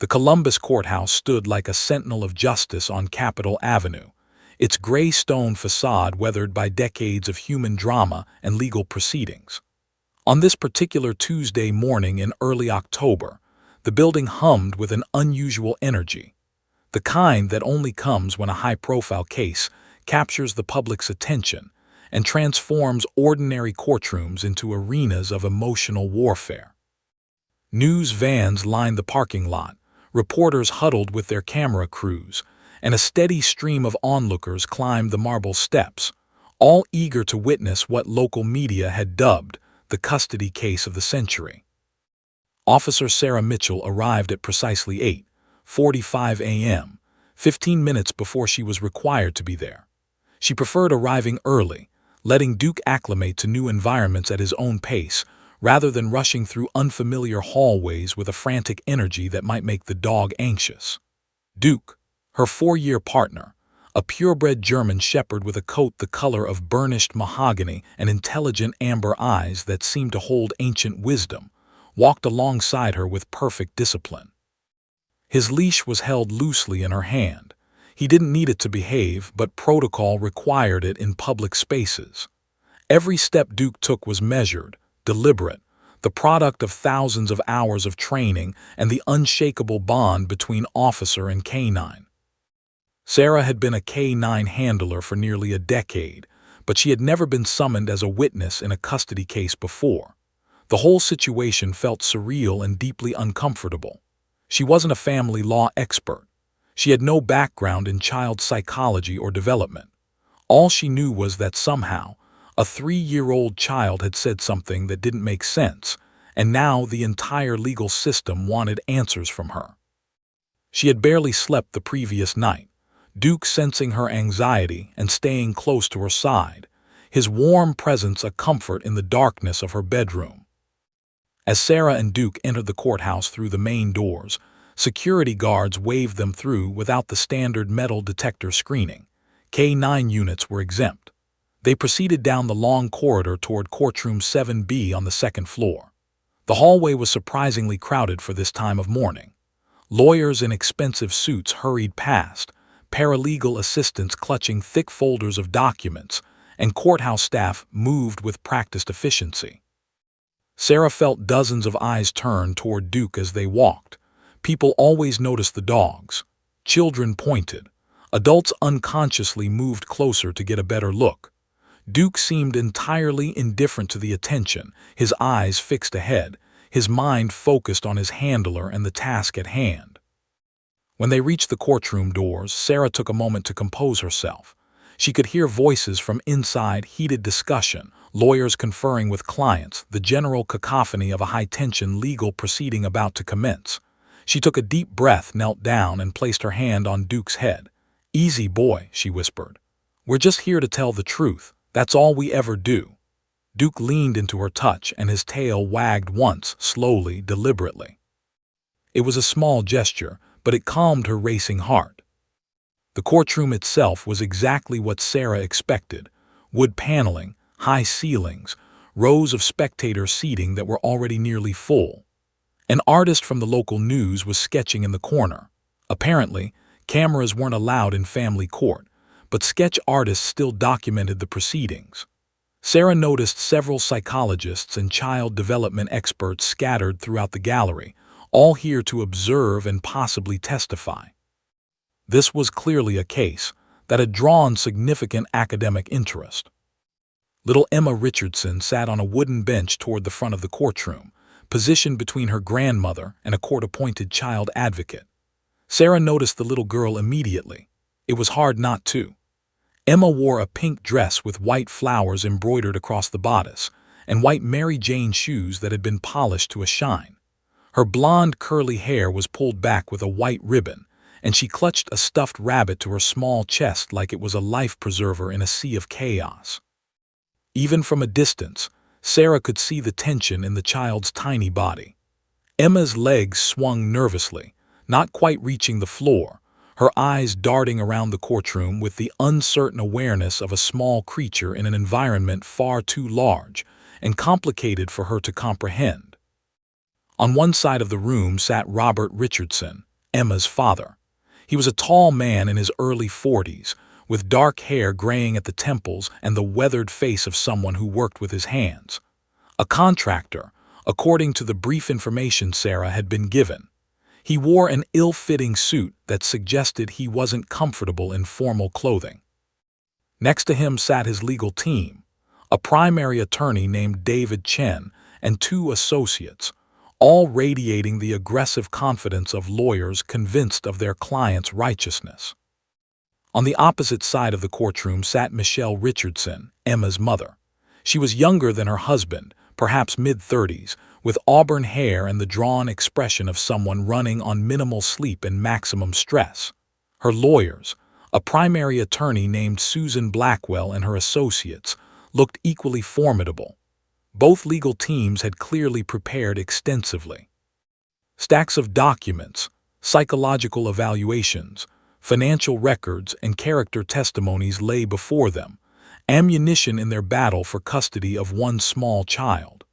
The Columbus Courthouse stood like a sentinel of justice on Capitol Avenue, its gray stone facade weathered by decades of human drama and legal proceedings. On this particular Tuesday morning in early October, the building hummed with an unusual energy, the kind that only comes when a high-profile case captures the public's attention and transforms ordinary courtrooms into arenas of emotional warfare. News vans lined the parking lot, reporters huddled with their camera crews, and a steady stream of onlookers climbed the marble steps, all eager to witness what local media had dubbed the custody case of the century. Officer Sarah Mitchell arrived at precisely 8:45 a.m., 15 minutes before she was required to be there. She preferred arriving early, letting Duke acclimate to new environments at his own pace, rather than rushing through unfamiliar hallways with a frantic energy that might make the dog anxious. Duke, her 4-year partner, a purebred German shepherd with a coat the color of burnished mahogany and intelligent amber eyes that seemed to hold ancient wisdom, walked alongside her with perfect discipline. His leash was held loosely in her hand. He didn't need it to behave, but protocol required it in public spaces. Every step Duke took was measured, deliberate, the product of thousands of hours of training and the unshakable bond between officer and canine. Sarah had been a K-9 handler for nearly a decade, but she had never been summoned as a witness in a custody case before. The whole situation felt surreal and deeply uncomfortable. She wasn't a family law expert. She had no background in child psychology or development. All she knew was that somehow, a 3-year-old child had said something that didn't make sense, and now the entire legal system wanted answers from her. She had barely slept the previous night, Duke sensing her anxiety and staying close to her side, his warm presence a comfort in the darkness of her bedroom. As Sarah and Duke entered the courthouse through the main doors, security guards waved them through without the standard metal detector screening. K-9 units were exempt. They proceeded down the long corridor toward courtroom 7B on the second floor. The hallway was surprisingly crowded for this time of morning. Lawyers in expensive suits hurried past, paralegal assistants clutching thick folders of documents, and courthouse staff moved with practiced efficiency. Sarah felt dozens of eyes turn toward Duke as they walked. People always noticed the dogs. Children pointed. Adults unconsciously moved closer to get a better look. Duke seemed entirely indifferent to the attention, his eyes fixed ahead, his mind focused on his handler and the task at hand. When they reached the courtroom doors, Sarah took a moment to compose herself. She could hear voices from inside, heated discussion, lawyers conferring with clients, the general cacophony of a high-tension legal proceeding about to commence. She took a deep breath, knelt down, and placed her hand on Duke's head. "Easy, boy," she whispered. "We're just here to tell the truth. That's all we ever do." Duke leaned into her touch, and his tail wagged once, slowly, deliberately. It was a small gesture, but it calmed her racing heart. The courtroom itself was exactly what Sarah expected: wood paneling, high ceilings, rows of spectator seating that were already nearly full. An artist from the local news was sketching in the corner. Apparently, cameras weren't allowed in family court, but sketch artists still documented the proceedings. Sarah noticed several psychologists and child development experts scattered throughout the gallery, all here to observe and possibly testify. This was clearly a case that had drawn significant academic interest. Little Emma Richardson sat on a wooden bench toward the front of the courtroom, positioned between her grandmother and a court-appointed child advocate. Sarah noticed the little girl immediately. It was hard not to. Emma wore a pink dress with white flowers embroidered across the bodice, and white Mary Jane shoes that had been polished to a shine. Her blonde, curly hair was pulled back with a white ribbon, and she clutched a stuffed rabbit to her small chest like it was a life preserver in a sea of chaos. Even from a distance, Sarah could see the tension in the child's tiny body. Emma's legs swung nervously, not quite reaching the floor, her eyes darting around the courtroom with the uncertain awareness of a small creature in an environment far too large and complicated for her to comprehend. On one side of the room sat Robert Richardson, Emma's father. He was a tall man in his early 40s, with dark hair graying at the temples and the weathered face of someone who worked with his hands. A contractor, according to the brief information Sarah had been given. He wore an ill-fitting suit that suggested he wasn't comfortable in formal clothing. Next to him sat his legal team, a primary attorney named David Chen and two associates, all radiating the aggressive confidence of lawyers convinced of their client's righteousness. On the opposite side of the courtroom sat Michelle Richardson, Emma's mother. She was younger than her husband, perhaps mid-30s, with auburn hair and the drawn expression of someone running on minimal sleep and maximum stress. Her lawyers, a primary attorney named Susan Blackwell and her associates, looked equally formidable. Both legal teams had clearly prepared extensively. Stacks of documents, psychological evaluations, financial records, and character testimonies lay before them, ammunition in their battle for custody of one small child.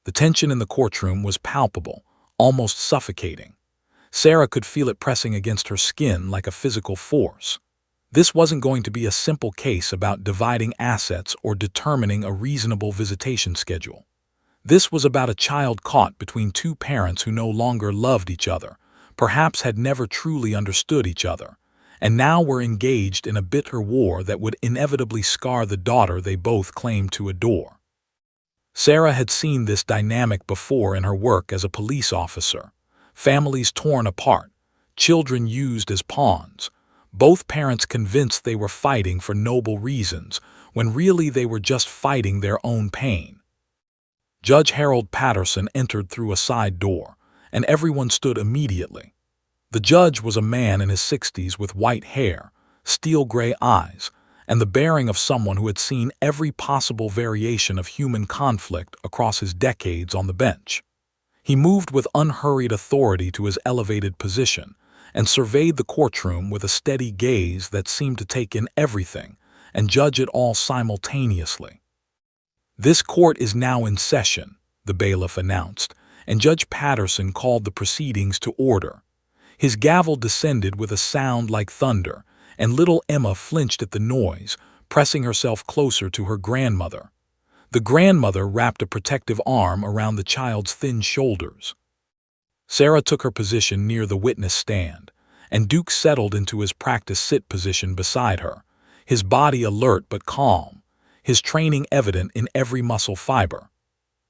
The tension in the courtroom was palpable, almost suffocating. Sarah could feel it pressing against her skin like a physical force. This wasn't going to be a simple case about dividing assets or determining a reasonable visitation schedule. This was about a child caught between two parents who no longer loved each other, perhaps had never truly understood each other, and now were engaged in a bitter war that would inevitably scar the daughter they both claimed to adore. Sarah had seen this dynamic before in her work as a police officer. Families torn apart, children used as pawns, both parents convinced they were fighting for noble reasons, when really they were just fighting their own pain. Judge Harold Patterson entered through a side door, and everyone stood immediately. The judge was a man in his 60s with white hair, steel-gray eyes, and the bearing of someone who had seen every possible variation of human conflict across his decades on the bench. He moved with unhurried authority to his elevated position and surveyed the courtroom with a steady gaze that seemed to take in everything and judge it all simultaneously. "This court is now in session," the bailiff announced, and Judge Patterson called the proceedings to order. His gavel descended with a sound like thunder, and little Emma flinched at the noise, pressing herself closer to her grandmother. The grandmother wrapped a protective arm around the child's thin shoulders. Sarah took her position near the witness stand, and Duke settled into his practice sit position beside her, his body alert but calm, his training evident in every muscle fiber.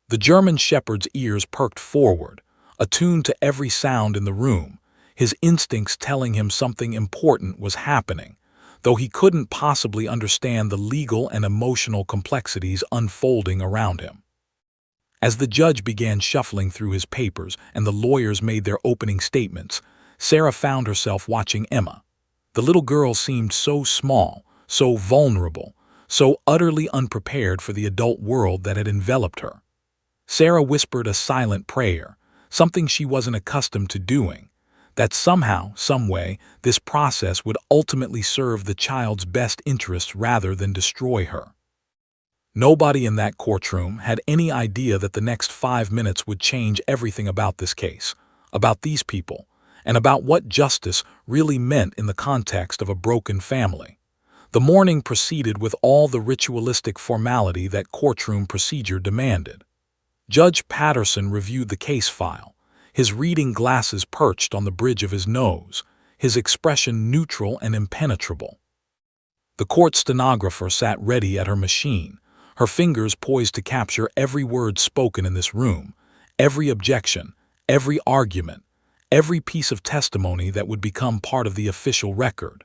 The German shepherd's ears perked forward, attuned to every sound in the room, his instincts telling him something important was happening, though he couldn't possibly understand the legal and emotional complexities unfolding around him. As the judge began shuffling through his papers and the lawyers made their opening statements, Sarah found herself watching Emma. The little girl seemed so small, so vulnerable, so utterly unprepared for the adult world that had enveloped her. Sarah whispered a silent prayer, something she wasn't accustomed to doing, that somehow, someway, this process would ultimately serve the child's best interests rather than destroy her. Nobody in that courtroom had any idea that the next 5 minutes would change everything about this case, about these people, and about what justice really meant in the context of a broken family. The morning proceeded with all the ritualistic formality that courtroom procedure demanded. Judge Patterson reviewed the case file, his reading glasses perched on the bridge of his nose, his expression neutral and impenetrable. The court stenographer sat ready at her machine, her fingers poised to capture every word spoken in this room, every objection, every argument, every piece of testimony that would become part of the official record.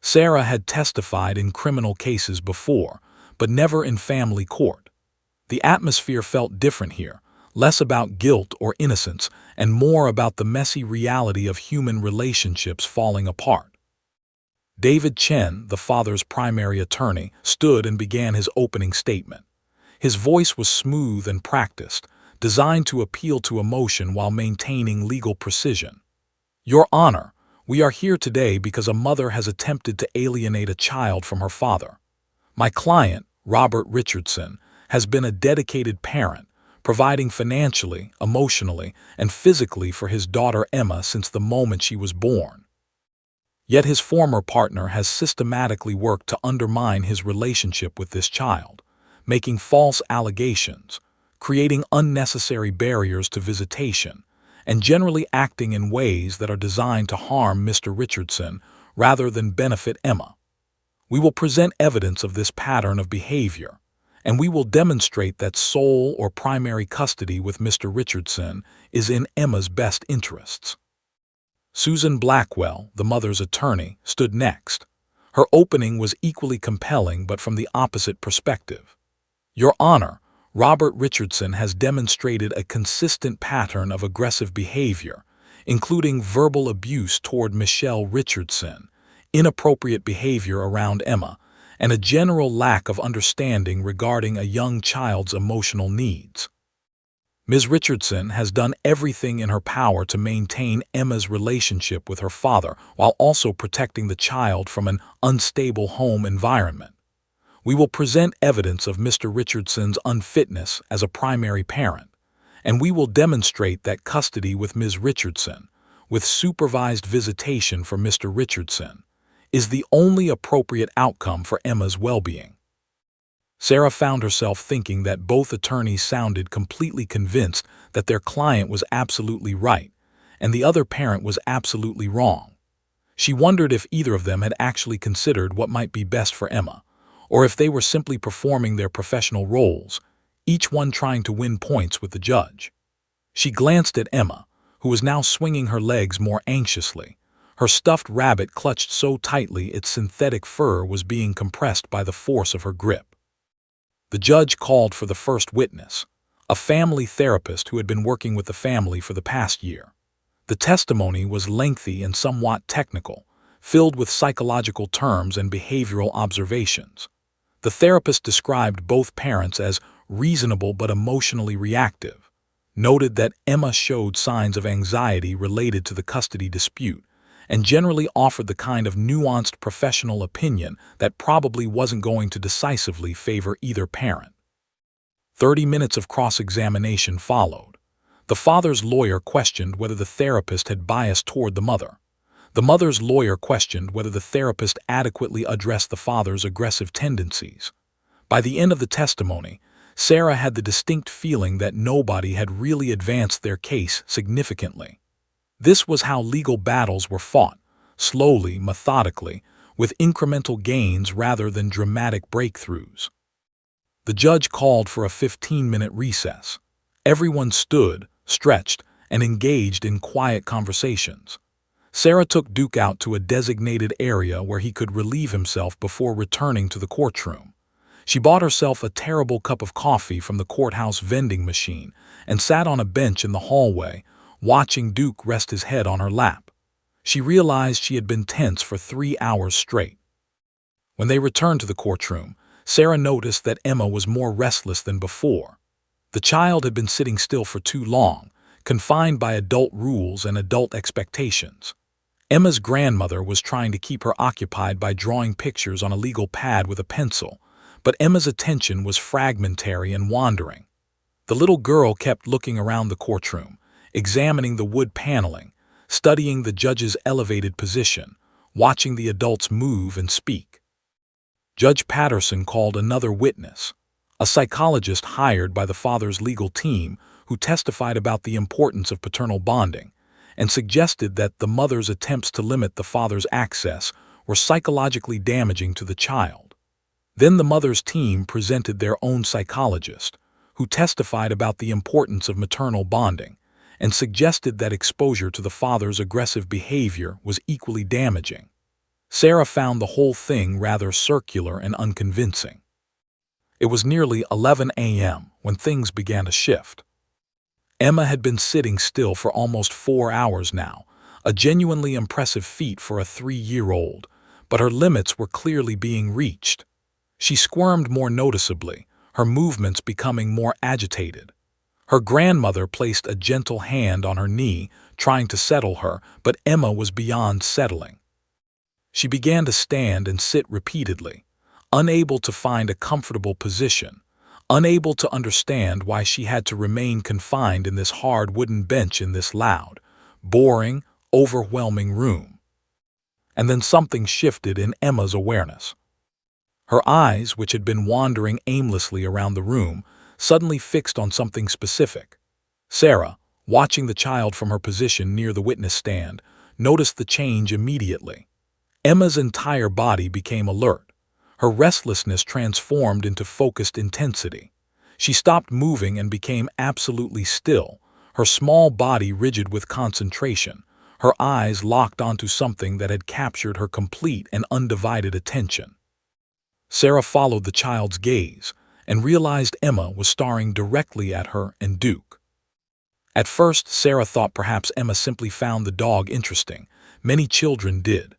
Sarah had testified in criminal cases before, but never in family court. The atmosphere felt different here, less about guilt or innocence and more about the messy reality of human relationships falling apart. David Chen, the father's primary attorney, stood and began his opening statement. His voice was smooth and practiced, designed to appeal to emotion while maintaining legal precision. "Your Honor, we are here today because a mother has attempted to alienate a child from her father. My client, Robert Richardson, has been a dedicated parent, providing financially, emotionally, and physically for his daughter Emma since the moment she was born. Yet his former partner has systematically worked to undermine his relationship with this child, making false allegations, creating unnecessary barriers to visitation, and generally acting in ways that are designed to harm Mr. Richardson rather than benefit Emma. We will present evidence of this pattern of behavior, and we will demonstrate that sole or primary custody with Mr. Richardson is in Emma's best interests. Susan Blackwell, the mother's attorney, stood next. Her opening was equally compelling but from the opposite perspective. Your Honor, Robert Richardson has demonstrated a consistent pattern of aggressive behavior, including verbal abuse toward Michelle Richardson, inappropriate behavior around Emma, and a general lack of understanding regarding a young child's emotional needs. Ms. Richardson has done everything in her power to maintain Emma's relationship with her father while also protecting the child from an unstable home environment. We will present evidence of Mr. Richardson's unfitness as a primary parent, and we will demonstrate that custody with Ms. Richardson, with supervised visitation for Mr. Richardson, is the only appropriate outcome for Emma's well-being. Sarah found herself thinking that both attorneys sounded completely convinced that their client was absolutely right and the other parent was absolutely wrong. She wondered if either of them had actually considered what might be best for Emma, or if they were simply performing their professional roles, each one trying to win points with the judge. She glanced at Emma, who was now swinging her legs more anxiously, her stuffed rabbit clutched so tightly its synthetic fur was being compressed by the force of her grip. The judge called for the first witness, a family therapist who had been working with the family for the past year. The testimony was lengthy and somewhat technical, filled with psychological terms and behavioral observations. The therapist described both parents as reasonable but emotionally reactive, noted that Emma showed signs of anxiety related to the custody dispute, and generally offered the kind of nuanced professional opinion that probably wasn't going to decisively favor either parent. 30 minutes of cross-examination followed. The father's lawyer questioned whether the therapist had bias toward the mother. The mother's lawyer questioned whether the therapist adequately addressed the father's aggressive tendencies. By the end of the testimony, Sarah had the distinct feeling that nobody had really advanced their case significantly. This was how legal battles were fought, slowly, methodically, with incremental gains rather than dramatic breakthroughs. The judge called for a 15-minute recess. Everyone stood, stretched, and engaged in quiet conversations. Sarah took Duke out to a designated area where he could relieve himself before returning to the courtroom. She bought herself a terrible cup of coffee from the courthouse vending machine and sat on a bench in the hallway, watching Duke rest his head on her lap. She realized she had been tense for 3 hours straight. When they returned to the courtroom, Sarah noticed that Emma was more restless than before. The child had been sitting still for too long, confined by adult rules and adult expectations. Emma's grandmother was trying to keep her occupied by drawing pictures on a legal pad with a pencil, but Emma's attention was fragmentary and wandering. The little girl kept looking around the courtroom, examining the wood paneling, studying the judge's elevated position, watching the adults move and speak. Judge Patterson called another witness, a psychologist hired by the father's legal team who testified about the importance of paternal bonding and suggested that the mother's attempts to limit the father's access were psychologically damaging to the child. Then the mother's team presented their own psychologist, who testified about the importance of maternal bonding and suggested that exposure to the father's aggressive behavior was equally damaging. Sarah found the whole thing rather circular and unconvincing. It was nearly 11 a.m. when things began to shift. Emma had been sitting still for almost 4 hours now, a genuinely impressive feat for a 3-year-old, but her limits were clearly being reached. She squirmed more noticeably, her movements becoming more agitated. Her grandmother placed a gentle hand on her knee, trying to settle her, but Emma was beyond settling. She began to stand and sit repeatedly, unable to find a comfortable position, unable to understand why she had to remain confined in this hard wooden bench in this loud, boring, overwhelming room. And then something shifted in Emma's awareness. Her eyes, which had been wandering aimlessly around the room, suddenly fixed on something specific. Sarah, watching the child from her position near the witness stand, noticed the change immediately. Emma's entire body became alert. Her restlessness transformed into focused intensity. She stopped moving and became absolutely still, her small body rigid with concentration, her eyes locked onto something that had captured her complete and undivided attention. Sarah followed the child's gaze and realized Emma was staring directly at her and Duke. At first, Sarah thought perhaps Emma simply found the dog interesting. Many children did.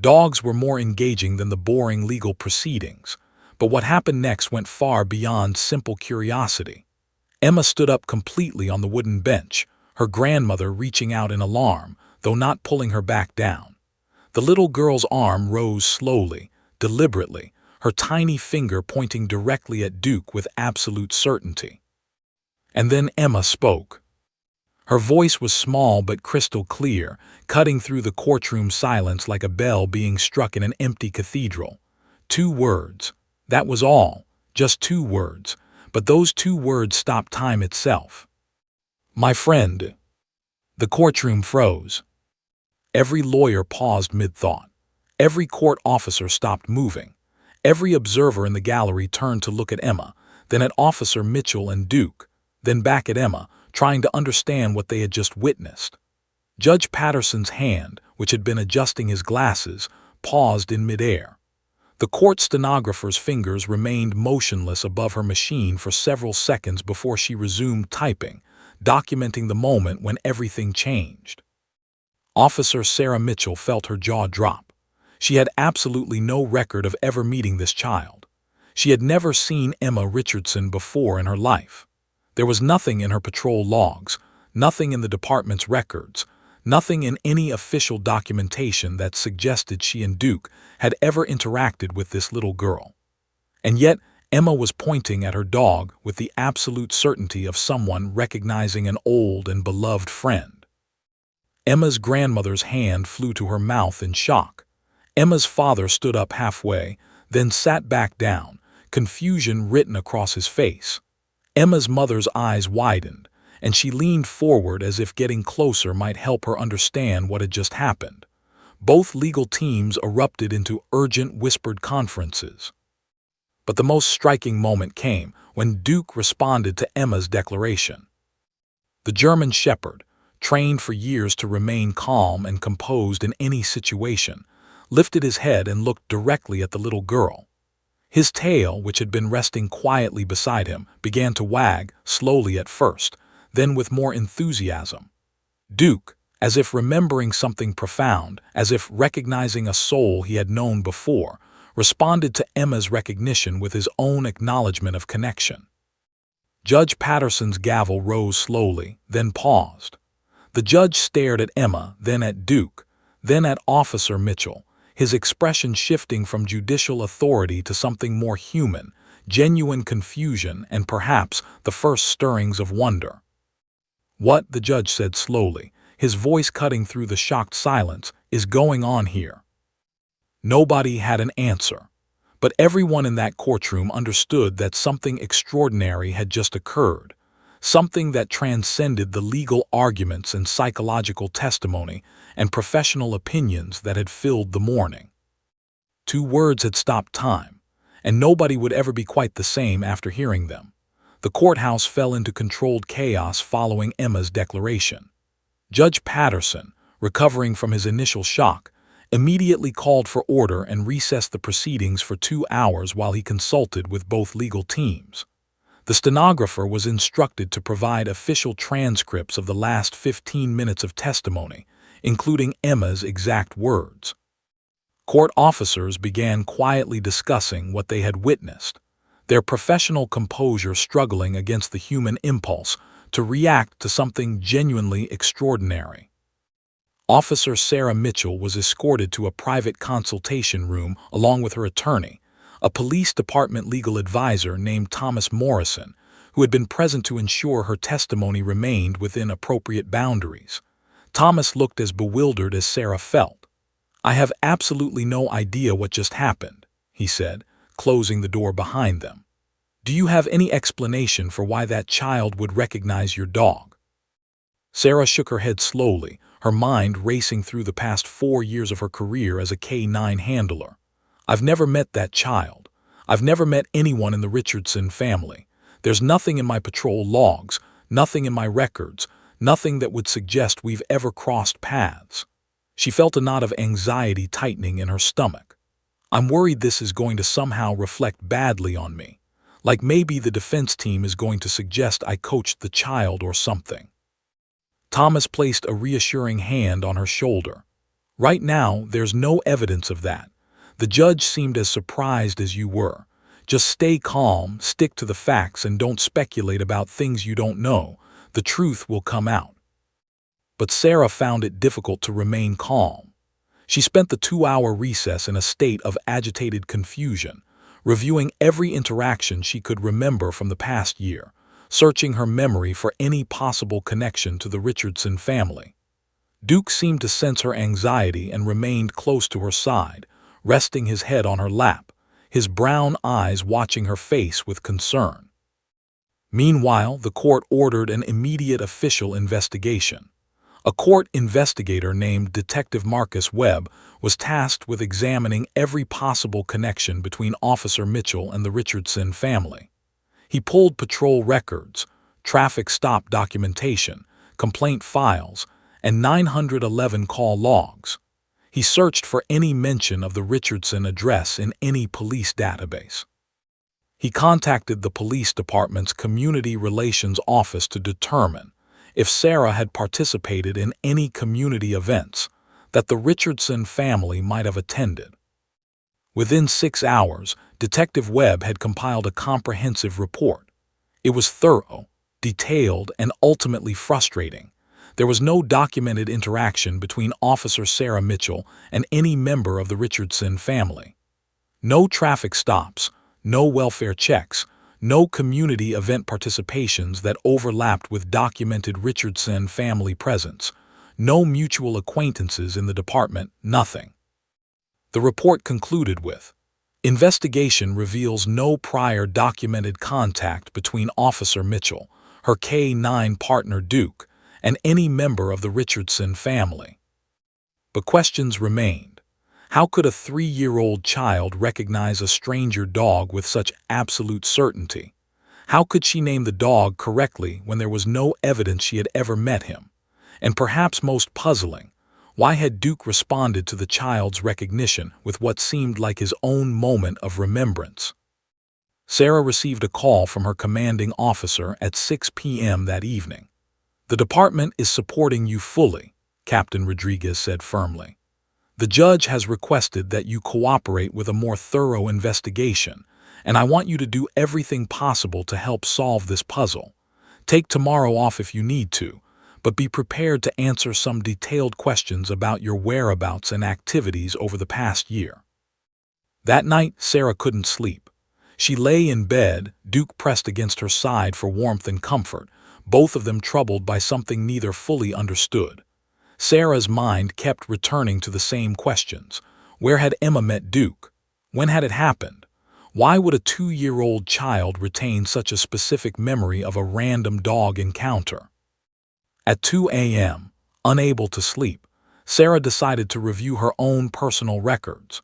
Dogs were more engaging than the boring legal proceedings. But what happened next went far beyond simple curiosity. Emma stood up completely on the wooden bench, her grandmother reaching out in alarm, though not pulling her back down. The little girl's arm rose slowly, deliberately, her tiny finger pointing directly at Duke with absolute certainty. And then Emma spoke. Her voice was small but crystal clear, cutting through the courtroom silence like a bell being struck in an empty cathedral. 2 words. That was all. Just 2 words. But those 2 words stopped time itself. My friend. The courtroom froze. Every lawyer paused mid-thought. Every court officer stopped moving. Every observer in the gallery turned to look at Emma, then at Officer Mitchell and Duke, then back at Emma, trying to understand what they had just witnessed. Judge Patterson's hand, which had been adjusting his glasses, paused in midair. The court stenographer's fingers remained motionless above her machine for several seconds before she resumed typing, documenting the moment when everything changed. Officer Sarah Mitchell felt her jaw drop. She had absolutely no record of ever meeting this child. She had never seen Emma Richardson before in her life. There was nothing in her patrol logs, nothing in the department's records, nothing in any official documentation that suggested she and Duke had ever interacted with this little girl. And yet, Emma was pointing at her dog with the absolute certainty of someone recognizing an old and beloved friend. Emma's grandmother's hand flew to her mouth in shock. Emma's father stood up halfway, then sat back down, confusion written across his face. Emma's mother's eyes widened, and she leaned forward as if getting closer might help her understand what had just happened. Both legal teams erupted into urgent whispered conferences. But the most striking moment came when Duke responded to Emma's declaration. The German Shepherd, trained for years to remain calm and composed in any situation, lifted his head and looked directly at the little girl. His tail, which had been resting quietly beside him, began to wag, slowly at first, then with more enthusiasm. Duke, as if remembering something profound, as if recognizing a soul he had known before, responded to Emma's recognition with his own acknowledgement of connection. Judge Patterson's gavel rose slowly, then paused. The judge stared at Emma, then at Duke, then at Officer Mitchell, his expression shifting from judicial authority to something more human, genuine confusion, and perhaps the first stirrings of wonder. What, the judge said slowly, his voice cutting through the shocked silence, is going on here? Nobody had an answer, but everyone in that courtroom understood that something extraordinary had just occurred, something that transcended the legal arguments and psychological testimony and professional opinions that had filled the morning. 2 words had stopped time, and nobody would ever be quite the same after hearing them. The courthouse fell into controlled chaos following Emma's declaration. Judge Patterson, recovering from his initial shock, immediately called for order and recessed the proceedings for 2 hours while he consulted with both legal teams. The stenographer was instructed to provide official transcripts of the last 15 minutes of testimony, including Emma's exact words. Court officers began quietly discussing what they had witnessed, their professional composure struggling against the human impulse to react to something genuinely extraordinary. Officer Sarah Mitchell was escorted to a private consultation room along with her attorney, a police department legal advisor named Thomas Morrison, who had been present to ensure her testimony remained within appropriate boundaries. Thomas looked as bewildered as Sarah felt. "I have absolutely no idea what just happened," he said, closing the door behind them. "Do you have any explanation for why that child would recognize your dog?" Sarah shook her head slowly, her mind racing through the past 4 years of her career as a K-9 handler. "I've never met that child. I've never met anyone in the Richardson family. There's nothing in my patrol logs, nothing in my records, nothing that would suggest we've ever crossed paths." She felt a knot of anxiety tightening in her stomach. "I'm worried this is going to somehow reflect badly on me. Like maybe the defense team is going to suggest I coached the child or something." Thomas placed a reassuring hand on her shoulder. "Right now, there's no evidence of that. The judge seemed as surprised as you were. Just stay calm, stick to the facts, and don't speculate about things you don't know. The truth will come out." But Sarah found it difficult to remain calm. She spent the 2-hour recess in a state of agitated confusion, reviewing every interaction she could remember from the past year, searching her memory for any possible connection to the Richardson family. Duke seemed to sense her anxiety and remained close to her side, resting his head on her lap, his brown eyes watching her face with concern. Meanwhile, the court ordered an immediate official investigation. A court investigator named Detective Marcus Webb was tasked with examining every possible connection between Officer Mitchell and the Richardson family. He pulled patrol records, traffic stop documentation, complaint files, and 911 call logs. He searched for any mention of the Richardson address in any police database. He contacted the police department's community relations office to determine if Sarah had participated in any community events that the Richardson family might have attended. Within 6 hours, Detective Webb had compiled a comprehensive report. It was thorough, detailed, and ultimately frustrating. There was no documented interaction between Officer Sarah Mitchell and any member of the Richardson family. No traffic stops, no welfare checks, no community event participations that overlapped with documented Richardson family presence, no mutual acquaintances in the department, nothing. The report concluded with, "Investigation reveals no prior documented contact between Officer Mitchell, her K-9 partner Duke, and any member of the Richardson family." But questions remained. How could a 3-year-old child recognize a stranger dog with such absolute certainty? How could she name the dog correctly when there was no evidence she had ever met him? And perhaps most puzzling, why had Duke responded to the child's recognition with what seemed like his own moment of remembrance? Sarah received a call from her commanding officer at 6 p.m. that evening. "The department is supporting you fully," Captain Rodriguez said firmly. "The judge has requested that you cooperate with a more thorough investigation, and I want you to do everything possible to help solve this puzzle. Take tomorrow off if you need to, but be prepared to answer some detailed questions about your whereabouts and activities over the past year." That night, Sarah couldn't sleep. She lay in bed, Duke pressed against her side for warmth and comfort, both of them troubled by something neither fully understood. Sarah's mind kept returning to the same questions. Where had Emma met Duke? When had it happened? Why would a 2-year-old child retain such a specific memory of a random dog encounter? At 2 a.m., unable to sleep, Sarah decided to review her own personal records.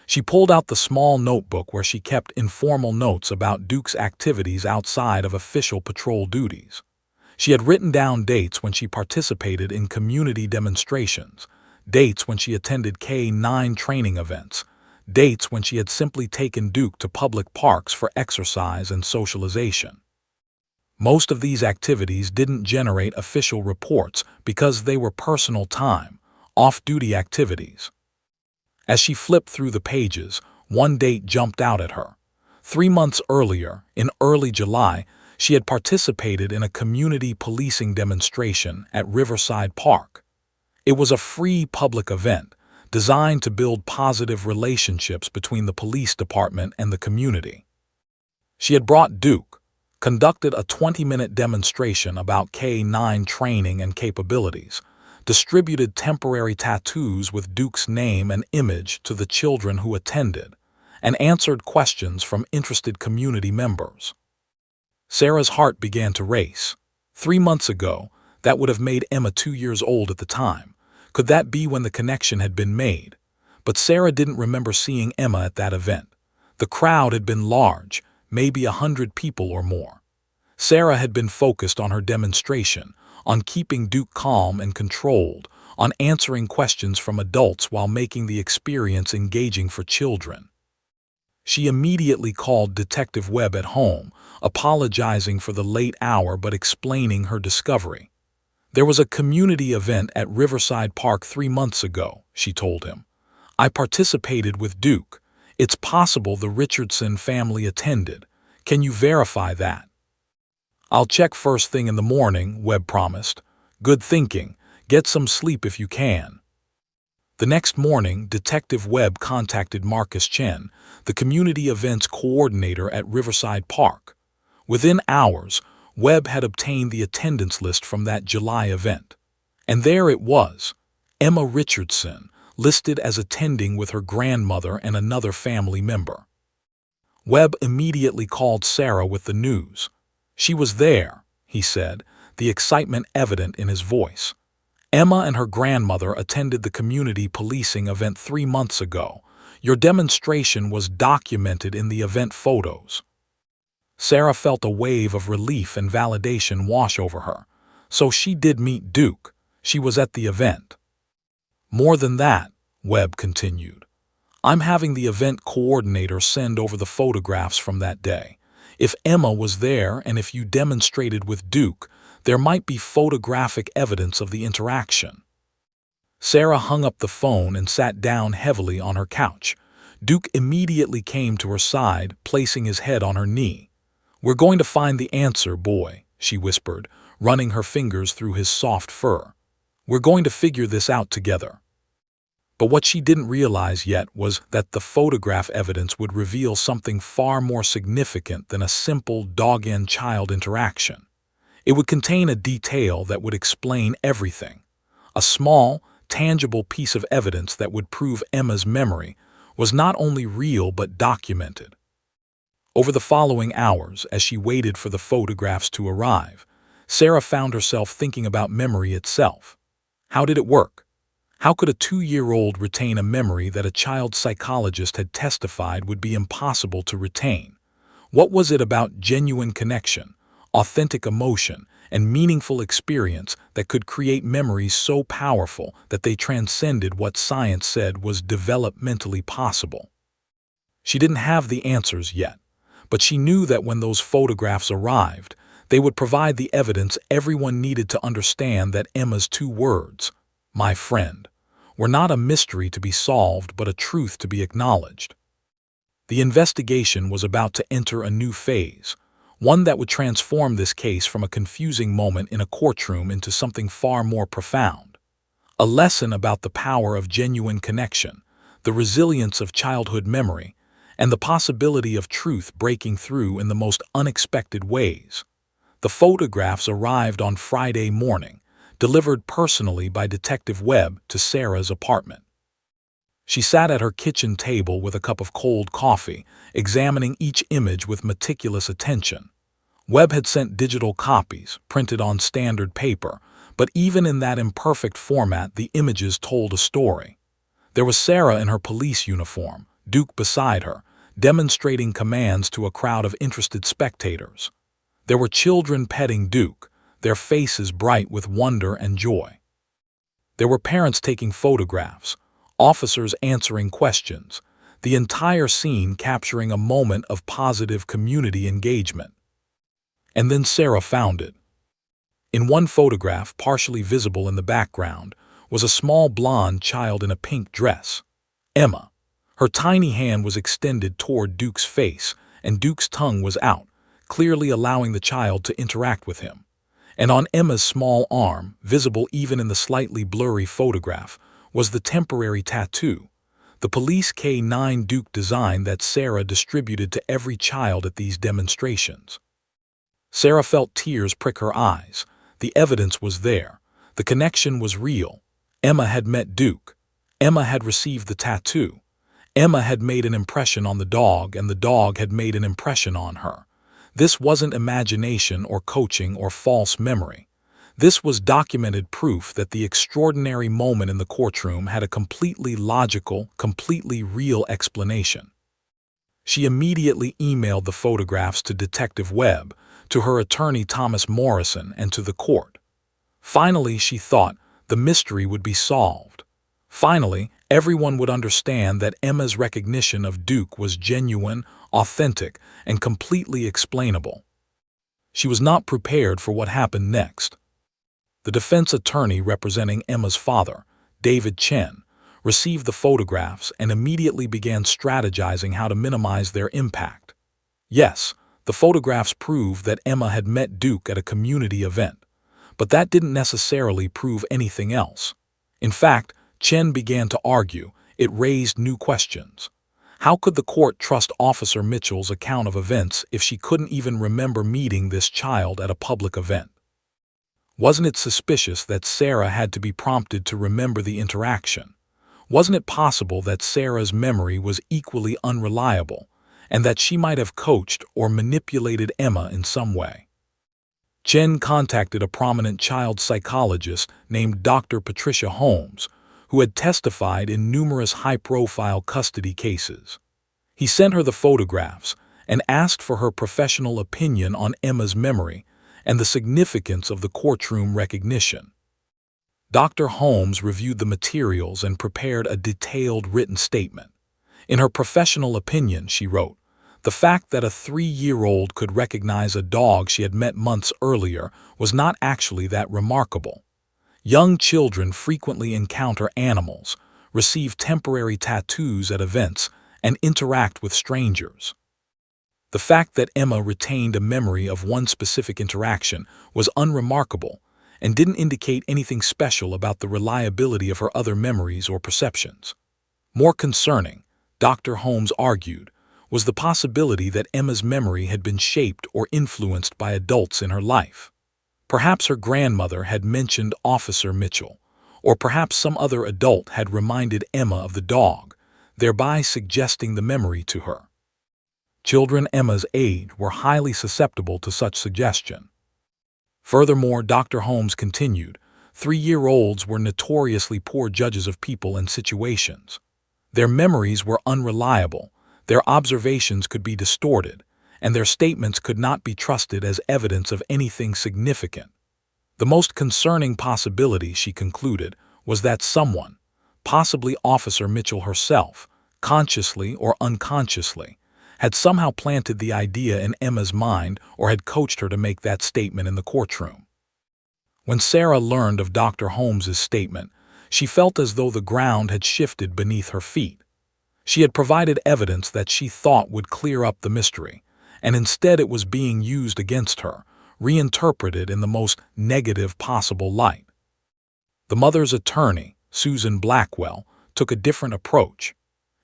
She pulled out the small notebook where she kept informal notes about Duke's activities outside of official patrol duties. She had written down dates when she participated in community demonstrations, dates when she attended K-9 training events, dates when she had simply taken Duke to public parks for exercise and socialization. Most of these activities didn't generate official reports because they were personal time, off-duty activities. As she flipped through the pages, one date jumped out at her. 3 months earlier, in early July, she had participated in a community policing demonstration at Riverside Park. It was a free public event designed to build positive relationships between the police department and the community. She had brought Duke, conducted a 20-minute demonstration about K-9 training and capabilities, distributed temporary tattoos with Duke's name and image to the children who attended, and answered questions from interested community members. Sarah's heart began to race. 3 months ago, that would have made Emma 2 years old at the time. Could that be when the connection had been made? But Sarah didn't remember seeing Emma at that event. The crowd had been large, maybe 100 people or more. Sarah had been focused on her demonstration, on keeping Duke calm and controlled, on answering questions from adults while making the experience engaging for children. She immediately called Detective Webb at home, apologizing for the late hour but explaining her discovery. "There was a community event at Riverside Park 3 months ago," she told him. "I participated with Duke. It's possible the Richardson family attended. Can you verify that?" "I'll check first thing in the morning," Webb promised. "Good thinking. Get some sleep if you can." The next morning, Detective Webb contacted Marcus Chen, the community events coordinator at Riverside Park. Within hours, Webb had obtained the attendance list from that July event. And there it was, Emma Richardson, listed as attending with her grandmother and another family member. Webb immediately called Sarah with the news. "She was there," he said, the excitement evident in his voice. "Emma and her grandmother attended the community policing event 3 months ago. Your demonstration was documented in the event photos." Sarah felt a wave of relief and validation wash over her. So she did meet Duke. She was at the event. "More than that," Webb continued. "I'm having the event coordinator send over the photographs from that day. If Emma was there and if you demonstrated with Duke, there might be photographic evidence of the interaction." Sarah hung up the phone and sat down heavily on her couch. Duke immediately came to her side, placing his head on her knee. "We're going to find the answer, boy," she whispered, running her fingers through his soft fur. "We're going to figure this out together." But what she didn't realize yet was that the photograph evidence would reveal something far more significant than a simple dog-and-child interaction. It would contain a detail that would explain everything. A small, tangible piece of evidence that would prove Emma's memory was not only real but documented. Over the following hours, as she waited for the photographs to arrive, Sarah found herself thinking about memory itself. How did it work? How could a 2-year-old retain a memory that a child psychologist had testified would be impossible to retain? What was it about genuine connection, authentic emotion, and meaningful experience that could create memories so powerful that they transcended what science said was developmentally possible? She didn't have the answers yet, but she knew that when those photographs arrived, they would provide the evidence everyone needed to understand that Emma's 2 words, "my friend," were not a mystery to be solved but a truth to be acknowledged. The investigation was about to enter a new phase, one that would transform this case from a confusing moment in a courtroom into something far more profound. A lesson about the power of genuine connection, the resilience of childhood memory, and the possibility of truth breaking through in the most unexpected ways. The photographs arrived on Friday morning, delivered personally by Detective Webb to Sarah's apartment. She sat at her kitchen table with a cup of cold coffee, examining each image with meticulous attention. Webb had sent digital copies, printed on standard paper, but even in that imperfect format, the images told a story. There was Sarah in her police uniform, Duke beside her, demonstrating commands to a crowd of interested spectators. There were children petting Duke, their faces bright with wonder and joy. There were parents taking photographs, officers answering questions, the entire scene capturing a moment of positive community engagement. And then Sarah found it. In one photograph, partially visible in the background, was a small blonde child in a pink dress. Emma. Her tiny hand was extended toward Duke's face, and Duke's tongue was out, clearly allowing the child to interact with him. And on Emma's small arm, visible even in the slightly blurry photograph, was the temporary tattoo, the police K9 Duke design that Sarah distributed to every child at these demonstrations. Sarah felt tears prick her eyes. The evidence was there. The connection was real. Emma had met Duke. Emma had received the tattoo. Emma had made an impression on the dog, and the dog had made an impression on her. This wasn't imagination or coaching or false memory. This was documented proof that the extraordinary moment in the courtroom had a completely logical, completely real explanation. She immediately emailed the photographs to Detective Webb, to her attorney Thomas Morrison, and to the court. Finally, she thought, the mystery would be solved. Finally, everyone would understand that Emma's recognition of Duke was genuine, authentic, and completely explainable. She was not prepared for what happened next. The defense attorney representing Emma's father, David Chen, received the photographs and immediately began strategizing how to minimize their impact. Yes, the photographs proved that Emma had met Duke at a community event, but that didn't necessarily prove anything else. In fact, Chen began to argue. It raised new questions. How could the court trust Officer Mitchell's account of events if she couldn't even remember meeting this child at a public event? Wasn't it suspicious that Sarah had to be prompted to remember the interaction? Wasn't it possible that Sarah's memory was equally unreliable, and that she might have coached or manipulated Emma in some way? Chen contacted a prominent child psychologist named Dr. Patricia Holmes, who had testified in numerous high-profile custody cases. He sent her the photographs and asked for her professional opinion on Emma's memory and the significance of the courtroom recognition. Dr. Holmes reviewed the materials and prepared a detailed written statement. In her professional opinion, she wrote, "The fact that a 3-year-old could recognize a dog she had met months earlier was not actually that remarkable. Young children frequently encounter animals, receive temporary tattoos at events, and interact with strangers. The fact that Emma retained a memory of one specific interaction was unremarkable and didn't indicate anything special about the reliability of her other memories or perceptions. More concerning, Dr. Holmes argued, was the possibility that Emma's memory had been shaped or influenced by adults in her life. Perhaps her grandmother had mentioned Officer Mitchell, or perhaps some other adult had reminded Emma of the dog, thereby suggesting the memory to her. Children Emma's age were highly susceptible to such suggestion. Furthermore, Dr. Holmes continued, 3-year-olds were notoriously poor judges of people and situations. Their memories were unreliable, their observations could be distorted, and their statements could not be trusted as evidence of anything significant. The most concerning possibility, she concluded, was that someone, possibly Officer Mitchell herself, consciously or unconsciously, had somehow planted the idea in Emma's mind or had coached her to make that statement in the courtroom. When Sarah learned of Dr. Holmes's statement, she felt as though the ground had shifted beneath her feet. She had provided evidence that she thought would clear up the mystery, and instead it was being used against her, reinterpreted in the most negative possible light. The mother's attorney, Susan Blackwell, took a different approach.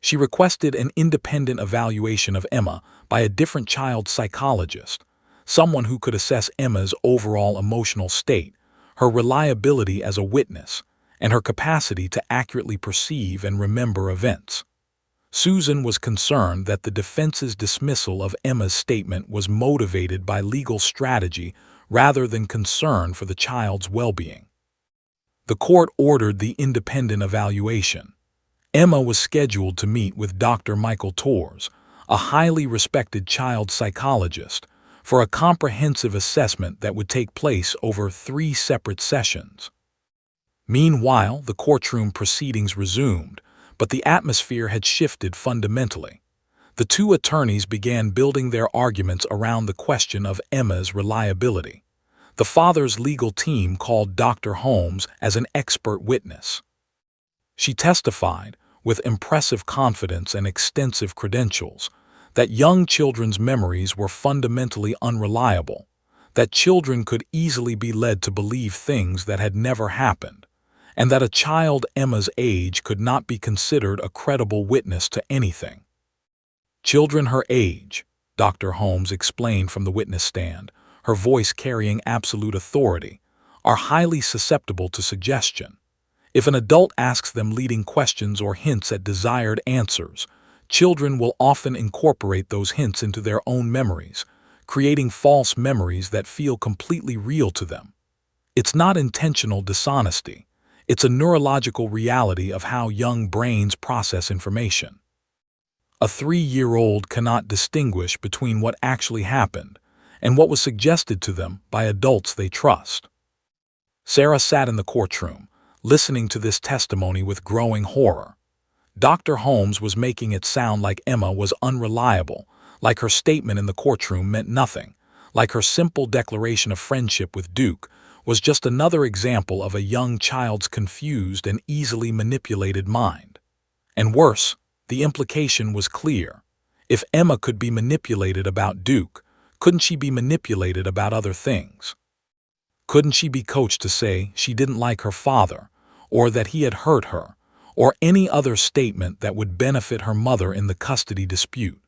She requested an independent evaluation of Emma by a different child psychologist, someone who could assess Emma's overall emotional state, her reliability as a witness, and her capacity to accurately perceive and remember events. Susan was concerned that the defense's dismissal of Emma's statement was motivated by legal strategy rather than concern for the child's well-being. The court ordered the independent evaluation. Emma was scheduled to meet with Dr. Michael Torres, a highly respected child psychologist, for a comprehensive assessment that would take place over 3 separate sessions. Meanwhile, the courtroom proceedings resumed, but the atmosphere had shifted fundamentally. The two attorneys began building their arguments around the question of Emma's reliability. The father's legal team called Dr. Holmes as an expert witness. She testified, with impressive confidence and extensive credentials, that young children's memories were fundamentally unreliable, that children could easily be led to believe things that had never happened, and that a child Emma's age could not be considered a credible witness to anything. Children her age, Dr. Holmes explained from the witness stand, her voice carrying absolute authority, are highly susceptible to suggestion. If an adult asks them leading questions or hints at desired answers, children will often incorporate those hints into their own memories, creating false memories that feel completely real to them. It's not intentional dishonesty. It's a neurological reality of how young brains process information. A 3-year-old cannot distinguish between what actually happened and what was suggested to them by adults they trust. Sarah sat in the courtroom, listening to this testimony with growing horror. Dr. Holmes was making it sound like Emma was unreliable, like her statement in the courtroom meant nothing, like her simple declaration of friendship with Duke was just another example of a young child's confused and easily manipulated mind. And worse, the implication was clear. If Emma could be manipulated about Duke, couldn't she be manipulated about other things? Couldn't she be coached to say she didn't like her father, or that he had hurt her, or any other statement that would benefit her mother in the custody dispute?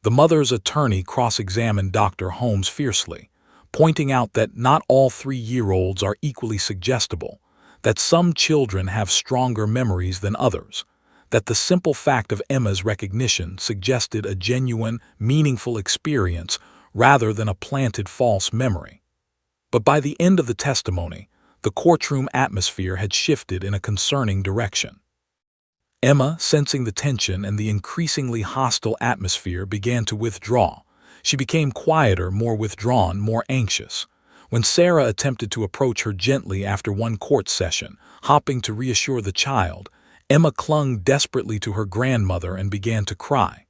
The mother's attorney cross-examined Dr. Holmes fiercely, pointing out that not all 3-year-olds are equally suggestible, that some children have stronger memories than others, that the simple fact of Emma's recognition suggested a genuine, meaningful experience rather than a planted false memory. But by the end of the testimony, the courtroom atmosphere had shifted in a concerning direction. Emma, sensing the tension and the increasingly hostile atmosphere, began to withdraw. She became quieter, more withdrawn, more anxious. When Sarah attempted to approach her gently after one court session, hopping to reassure the child, Emma clung desperately to her grandmother and began to cry.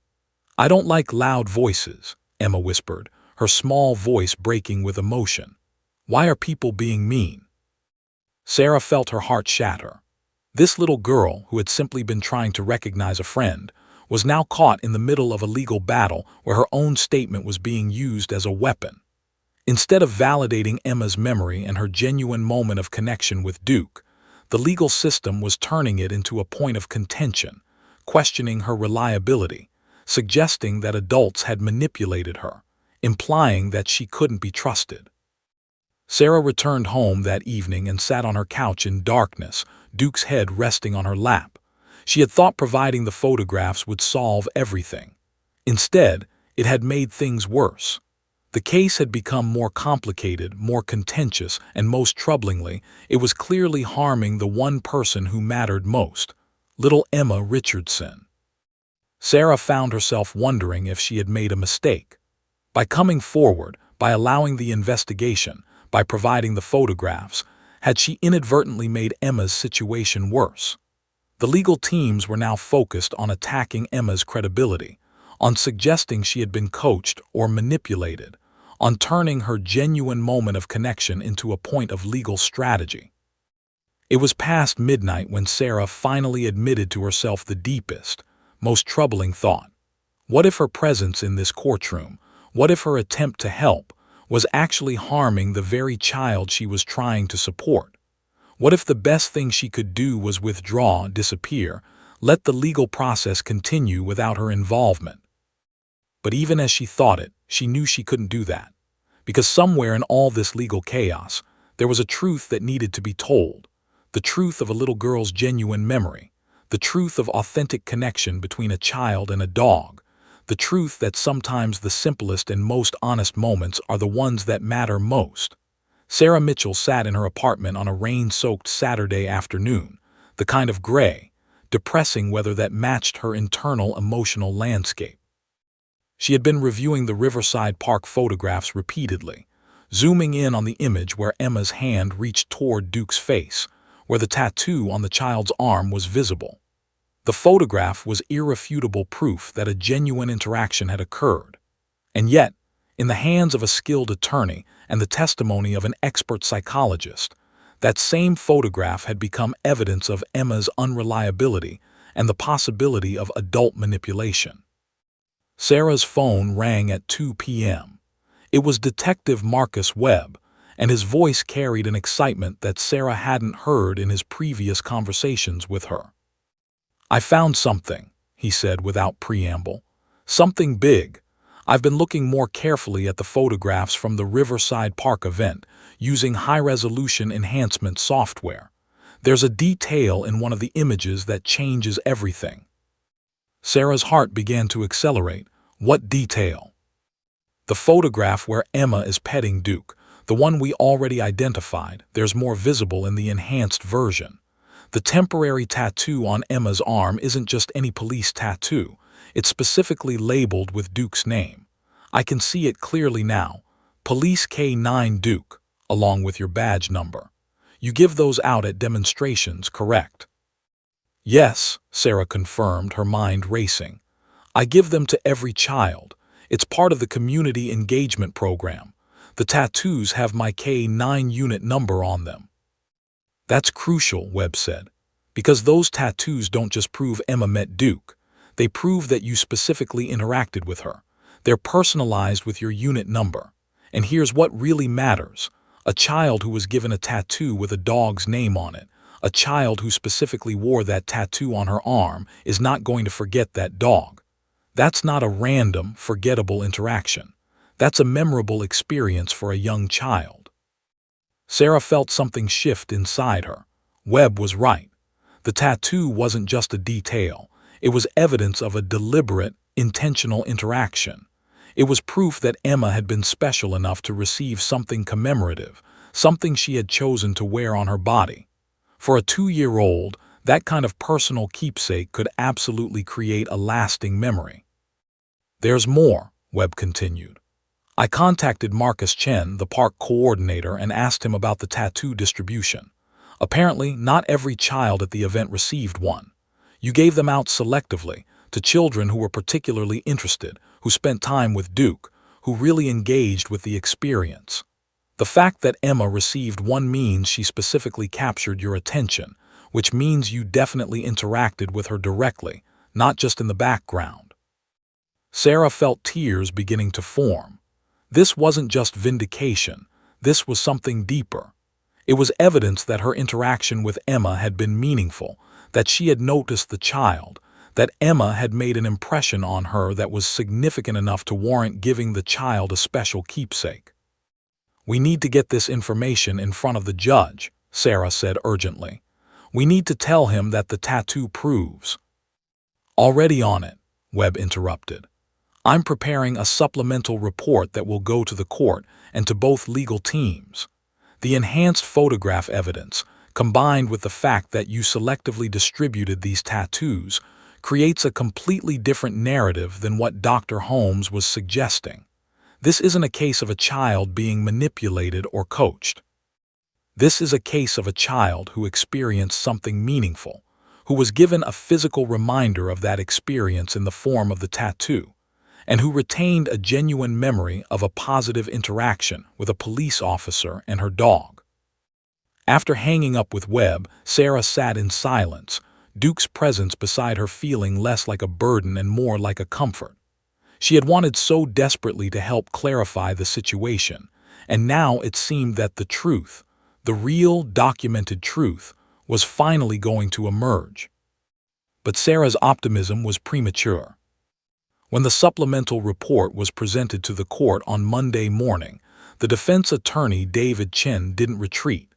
"I don't like loud voices," Emma whispered, her small voice breaking with emotion. "Why are people being mean?" Sarah felt her heart shatter. This little girl, who had simply been trying to recognize a friend, was now caught in the middle of a legal battle where her own statement was being used as a weapon. Instead of validating Emma's memory and her genuine moment of connection with Duke, the legal system was turning it into a point of contention, questioning her reliability, suggesting that adults had manipulated her, implying that she couldn't be trusted. Sarah returned home that evening and sat on her couch in darkness, Duke's head resting on her lap. She had thought providing the photographs would solve everything. Instead, it had made things worse. The case had become more complicated, more contentious, and most troublingly, it was clearly harming the one person who mattered most, little Emma Richardson. Sarah found herself wondering if she had made a mistake. By coming forward, by allowing the investigation, by providing the photographs, had she inadvertently made Emma's situation worse? The legal teams were now focused on attacking Emma's credibility, on suggesting she had been coached or manipulated, on turning her genuine moment of connection into a point of legal strategy. It was past midnight when Sarah finally admitted to herself the deepest, most troubling thought. What if her presence in this courtroom, what if her attempt to help, was actually harming the very child she was trying to support? What if the best thing she could do was withdraw, disappear, let the legal process continue without her involvement? But even as she thought it, she knew she couldn't do that. Because somewhere in all this legal chaos, there was a truth that needed to be told. The truth of a little girl's genuine memory. The truth of authentic connection between a child and a dog. The truth that sometimes the simplest and most honest moments are the ones that matter most. Sarah Mitchell sat in her apartment on a rain-soaked Saturday afternoon, the kind of gray, depressing weather that matched her internal emotional landscape. She had been reviewing the Riverside Park photographs repeatedly, zooming in on the image where Emma's hand reached toward Duke's face, where the tattoo on the child's arm was visible. The photograph was irrefutable proof that a genuine interaction had occurred. And yet, in the hands of a skilled attorney and the testimony of an expert psychologist, that same photograph had become evidence of Emma's unreliability and the possibility of adult manipulation. Sarah's phone rang at 2 p.m. It was Detective Marcus Webb, and his voice carried an excitement that Sarah hadn't heard in his previous conversations with her. "I found something," he said without preamble. "Something big. I've been looking more carefully at the photographs from the Riverside Park event, using high-resolution enhancement software. There's a detail in one of the images that changes everything." Sarah's heart began to accelerate. What detail? "The photograph where Emma is petting Duke, the one we already identified. There's more visible in the enhanced version. The temporary tattoo on Emma's arm isn't just any police tattoo. It's specifically labeled with Duke's name. I can see it clearly now. Police K9 Duke, along with your badge number. You give those out at demonstrations, correct?" "Yes," Sarah confirmed, her mind racing. "I give them to every child. It's part of the community engagement program. The tattoos have my K9 unit number on them." "That's crucial," Webb said, "because those tattoos don't just prove Emma met Duke. They prove that you specifically interacted with her. They're personalized with your unit number. And here's what really matters. A child who was given a tattoo with a dog's name on it, a child who specifically wore that tattoo on her arm, is not going to forget that dog. That's not a random, forgettable interaction. That's a memorable experience for a young child." Sarah felt something shift inside her. Webb was right. The tattoo wasn't just a detail. It was evidence of a deliberate, intentional interaction. It was proof that Emma had been special enough to receive something commemorative, something she had chosen to wear on her body. For a 2-year-old, that kind of personal keepsake could absolutely create a lasting memory. "There's more," Webb continued. "I contacted Marcus Chen, the park coordinator, and asked him about the tattoo distribution. Apparently, not every child at the event received one. You gave them out selectively, to children who were particularly interested, who spent time with Duke, who really engaged with the experience. The fact that Emma received one means she specifically captured your attention, which means you definitely interacted with her directly, not just in the background." Sarah felt tears beginning to form. This wasn't just vindication. This was something deeper. It was evidence that her interaction with Emma had been meaningful, that she had noticed the child, that Emma had made an impression on her that was significant enough to warrant giving the child a special keepsake. "We need to get this information in front of the judge," Sarah said urgently. "We need to tell him that the tattoo proves." "Already on it," Webb interrupted. "I'm preparing a supplemental report that will go to the court and to both legal teams. The enhanced photograph evidence, combined with the fact that you selectively distributed these tattoos, creates a completely different narrative than what Dr. Holmes was suggesting. This isn't a case of a child being manipulated or coached. This is a case of a child who experienced something meaningful, who was given a physical reminder of that experience in the form of the tattoo, and who retained a genuine memory of a positive interaction with a police officer and her dog." After hanging up with Webb, Sarah sat in silence, Duke's presence beside her feeling less like a burden and more like a comfort. She had wanted so desperately to help clarify the situation, and now it seemed that the truth, the real documented truth, was finally going to emerge. But Sarah's optimism was premature. When the supplemental report was presented to the court on Monday morning, the defense attorney David Chen didn't retreat.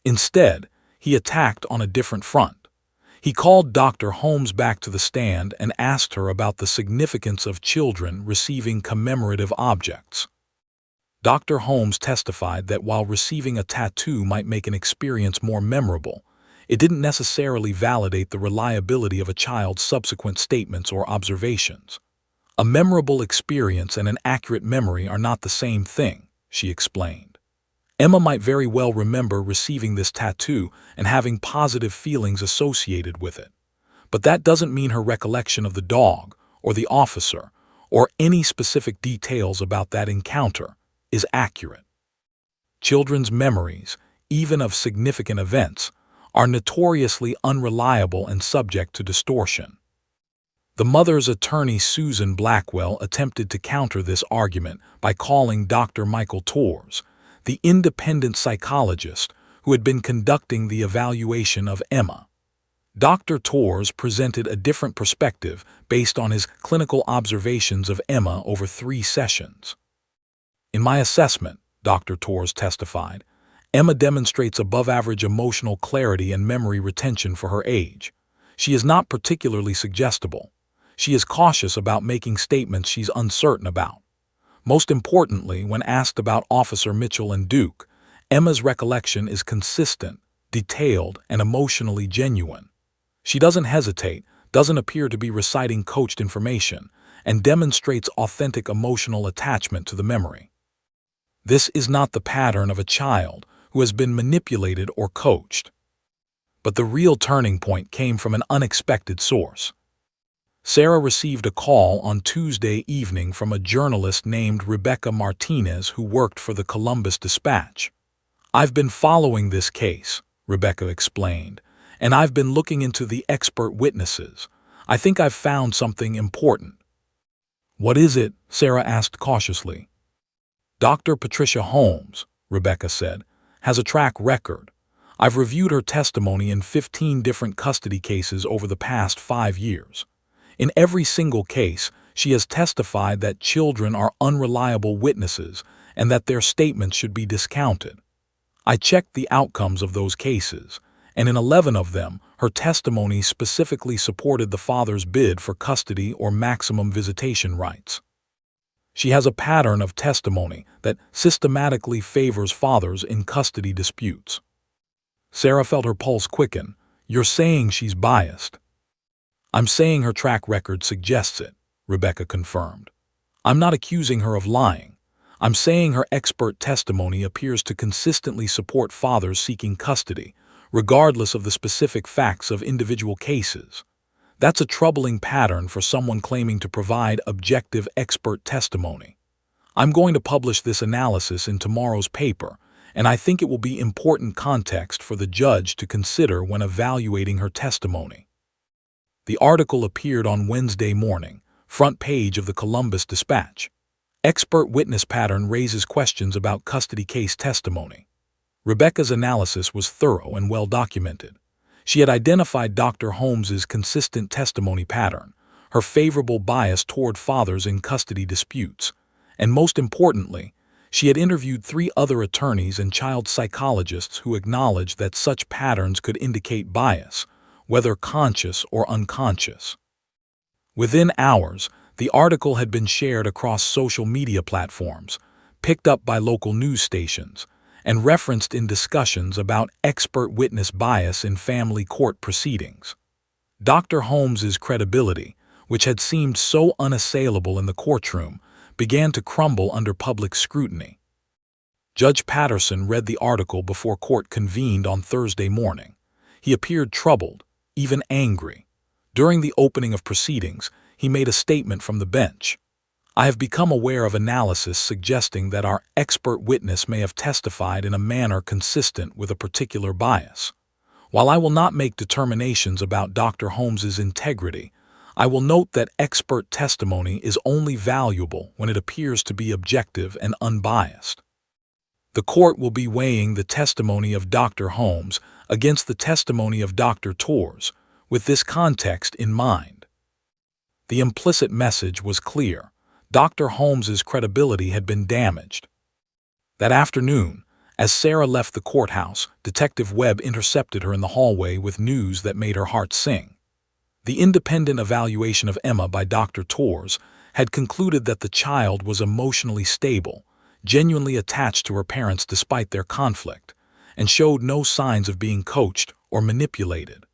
Instead, he attacked on a different front. He called Dr. Holmes back to the stand and asked her about the significance of children receiving commemorative objects. Dr. Holmes testified that while receiving a tattoo might make an experience more memorable, it didn't necessarily validate the reliability of a child's subsequent statements or observations. "A memorable experience and an accurate memory are not the same thing," she explained. "Emma might very well remember receiving this tattoo and having positive feelings associated with it. But that doesn't mean her recollection of the dog, or the officer, or any specific details about that encounter is accurate. Children's memories, even of significant events, are notoriously unreliable and subject to distortion." The mother's attorney Susan Blackwell attempted to counter this argument by calling Dr. Michael Torres, the independent psychologist who had been conducting the evaluation of Emma. Dr. Torres presented a different perspective based on his clinical observations of Emma over 3 sessions. In my assessment, Dr. Torres testified, Emma demonstrates above-average emotional clarity and memory retention for her age. She is not particularly suggestible. She is cautious about making statements she's uncertain about. Most importantly, when asked about Officer Mitchell and Duke, Emma's recollection is consistent, detailed, and emotionally genuine. She doesn't hesitate, doesn't appear to be reciting coached information, and demonstrates authentic emotional attachment to the memory. This is not the pattern of a child who has been manipulated or coached. But the real turning point came from an unexpected source. Sarah received a call on Tuesday evening from a journalist named Rebecca Martinez who worked for the Columbus Dispatch. "I've been following this case," Rebecca explained, "and I've been looking into the expert witnesses. I think I've found something important." "What is it?" Sarah asked cautiously. "Dr. Patricia Holmes," Rebecca said, "has a track record. I've reviewed her testimony in 15 different custody cases over the past 5 years. In every single case, she has testified that children are unreliable witnesses and that their statements should be discounted. I checked the outcomes of those cases, and in 11 of them, her testimony specifically supported the father's bid for custody or maximum visitation rights. She has a pattern of testimony that systematically favors fathers in custody disputes." Sarah felt her pulse quicken. "You're saying she's biased?" "I'm saying her track record suggests it," Rebecca confirmed. "I'm not accusing her of lying. I'm saying her expert testimony appears to consistently support fathers seeking custody, regardless of the specific facts of individual cases. That's a troubling pattern for someone claiming to provide objective expert testimony. I'm going to publish this analysis in tomorrow's paper, and I think it will be important context for the judge to consider when evaluating her testimony." The article appeared on Wednesday morning, front page of the Columbus Dispatch. Expert witness pattern raises questions about custody case testimony. Rebecca's analysis was thorough and well documented. She had identified Dr. Holmes's consistent testimony pattern, her favorable bias toward fathers in custody disputes, and most importantly, she had interviewed 3 other attorneys and child psychologists who acknowledged that such patterns could indicate bias, whether conscious or unconscious. Within hours, the article had been shared across social media platforms, picked up by local news stations, and referenced in discussions about expert witness bias in family court proceedings. Dr. Holmes's credibility, which had seemed so unassailable in the courtroom, began to crumble under public scrutiny. Judge Patterson read the article before court convened on Thursday morning. He appeared troubled, even angry. During the opening of proceedings, he made a statement from the bench. "I have become aware of analysis suggesting that our expert witness may have testified in a manner consistent with a particular bias. While I will not make determinations about Dr. Holmes's integrity, I will note that expert testimony is only valuable when it appears to be objective and unbiased. The court will be weighing the testimony of Dr. Holmes against the testimony of Dr. Torres, with this context in mind." The implicit message was clear. Dr. Holmes's credibility had been damaged. That afternoon, as Sarah left the courthouse, Detective Webb intercepted her in the hallway with news that made her heart sing. The independent evaluation of Emma by Dr. Torres had concluded that the child was emotionally stable, genuinely attached to her parents despite their conflict, and showed no signs of being coached or manipulated.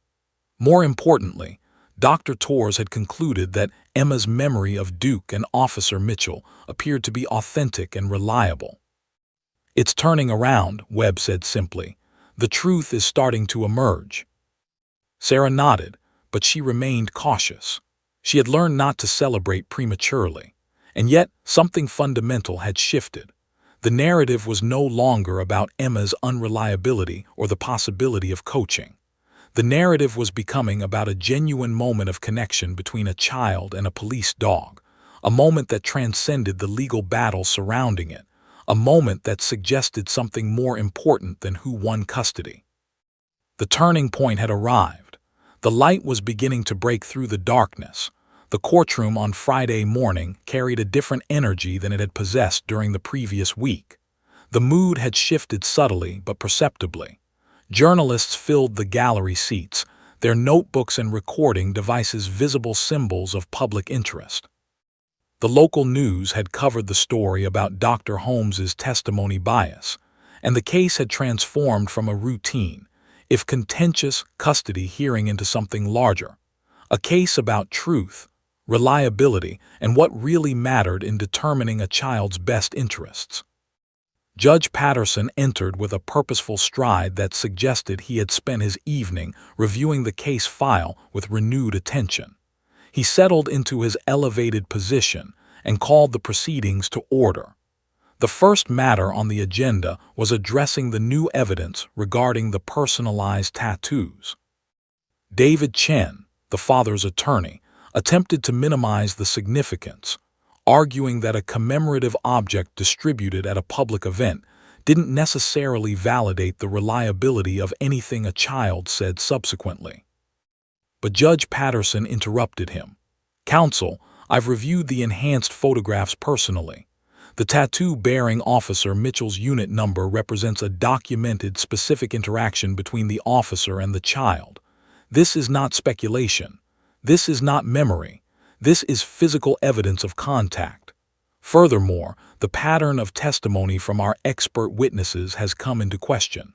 More importantly, Dr. Torres had concluded that Emma's memory of Duke and Officer Mitchell appeared to be authentic and reliable. "It's turning around," Webb said simply. "The truth is starting to emerge." Sarah nodded, but she remained cautious. She had learned not to celebrate prematurely, and yet something fundamental had shifted. The narrative was no longer about Emma's unreliability or the possibility of coaching. The narrative was becoming about a genuine moment of connection between a child and a police dog, a moment that transcended the legal battle surrounding it, a moment that suggested something more important than who won custody. The turning point had arrived. The light was beginning to break through the darkness. The courtroom on Friday morning carried a different energy than it had possessed during the previous week. The mood had shifted subtly but perceptibly. Journalists filled the gallery seats, their notebooks and recording devices visible symbols of public interest. The local news had covered the story about Dr. Holmes's testimony bias, and the case had transformed from a routine, if contentious, custody hearing into something larger, a case about truth, reliability, and what really mattered in determining a child's best interests. Judge Patterson entered with a purposeful stride that suggested he had spent his evening reviewing the case file with renewed attention. He settled into his elevated position and called the proceedings to order. The first matter on the agenda was addressing the new evidence regarding the personalized tattoos. David Chen, the father's attorney, attempted to minimize the significance, arguing that a commemorative object distributed at a public event didn't necessarily validate the reliability of anything a child said subsequently. But Judge Patterson interrupted him. "Counsel, I've reviewed the enhanced photographs personally. The tattoo bearing Officer Mitchell's unit number represents a documented specific interaction between the officer and the child. This is not speculation. This is not memory. This is physical evidence of contact. Furthermore, the pattern of testimony from our expert witnesses has come into question.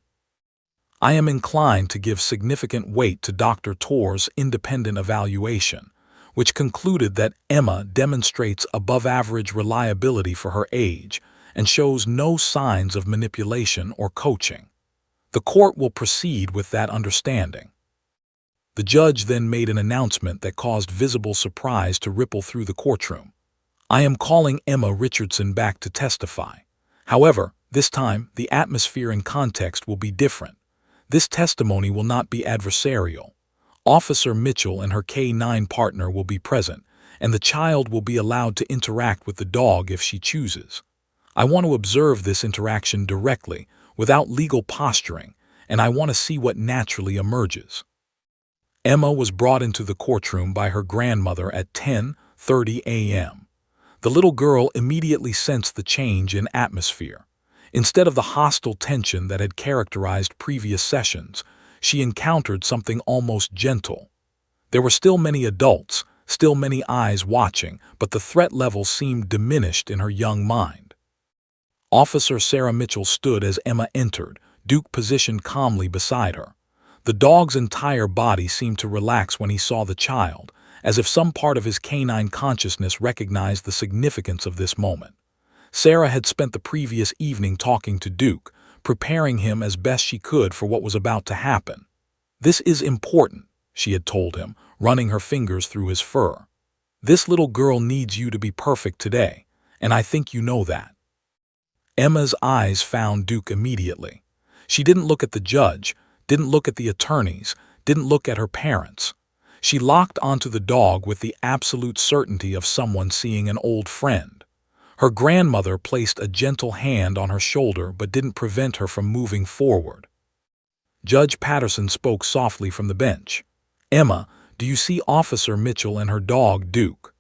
I am inclined to give significant weight to Dr. Torr's independent evaluation, which concluded that Emma demonstrates above-average reliability for her age and shows no signs of manipulation or coaching. The court will proceed with that understanding." The judge then made an announcement that caused visible surprise to ripple through the courtroom. "I am calling Emma Richardson back to testify. However, this time, the atmosphere and context will be different. This testimony will not be adversarial. Officer Mitchell and her K-9 partner will be present, and the child will be allowed to interact with the dog if she chooses. I want to observe this interaction directly, without legal posturing, and I want to see what naturally emerges." Emma was brought into the courtroom by her grandmother at 10:30 a.m. The little girl immediately sensed the change in atmosphere. Instead of the hostile tension that had characterized previous sessions, she encountered something almost gentle. There were still many adults, still many eyes watching, but the threat level seemed diminished in her young mind. Officer Sarah Mitchell stood as Emma entered, Duke positioned calmly beside her. The dog's entire body seemed to relax when he saw the child, as if some part of his canine consciousness recognized the significance of this moment. Sarah had spent the previous evening talking to Duke, preparing him as best she could for what was about to happen. "This is important," she had told him, running her fingers through his fur. "This little girl needs you to be perfect today, and I think you know that." Emma's eyes found Duke immediately. She didn't look at the judge, didn't look at the attorneys, didn't look at her parents. She locked onto the dog with the absolute certainty of someone seeing an old friend. Her grandmother placed a gentle hand on her shoulder but didn't prevent her from moving forward. Judge Patterson spoke softly from the bench. "Emma, do you see Officer Mitchell and her dog, Duke?"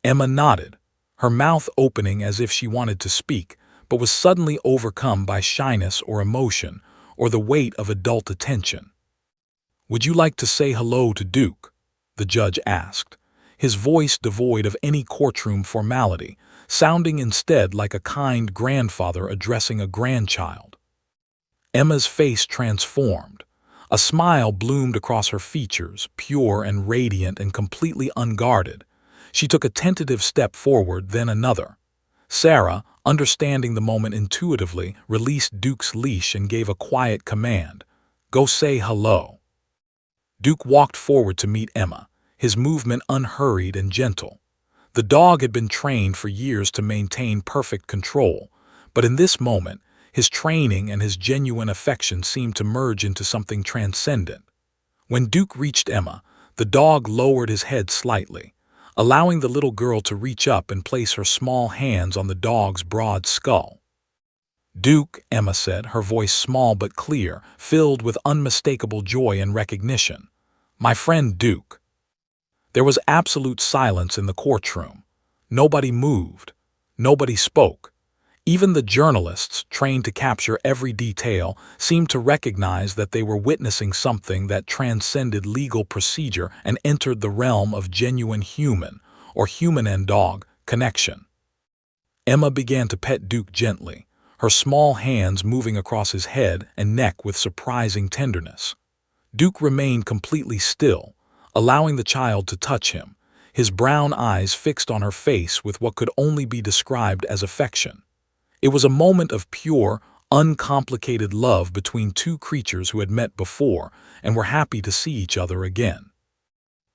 Emma nodded, her mouth opening as if she wanted to speak, but was suddenly overcome by shyness or emotion, or the weight of adult attention. "Would you like to say hello to Duke?" the judge asked, his voice devoid of any courtroom formality, sounding instead like a kind grandfather addressing a grandchild. Emma's face transformed. A smile bloomed across her features, pure and radiant and completely unguarded. She took a tentative step forward, then another. Sarah, understanding the moment intuitively, released Duke's leash and gave a quiet command. "Go say hello." Duke walked forward to meet Emma, his movement unhurried and gentle. The dog had been trained for years to maintain perfect control, but in this moment, his training and his genuine affection seemed to merge into something transcendent. When Duke reached Emma, the dog lowered his head slightly, allowing the little girl to reach up and place her small hands on the dog's broad skull. "Duke," Emma said, her voice small but clear, filled with unmistakable joy and recognition. "My friend Duke." There was absolute silence in the courtroom. Nobody moved. Nobody spoke. Even the journalists, trained to capture every detail, seemed to recognize that they were witnessing something that transcended legal procedure and entered the realm of genuine human, or human and dog, connection. Emma began to pet Duke gently, her small hands moving across his head and neck with surprising tenderness. Duke remained completely still, allowing the child to touch him, his brown eyes fixed on her face with what could only be described as affection. It was a moment of pure, uncomplicated love between two creatures who had met before and were happy to see each other again.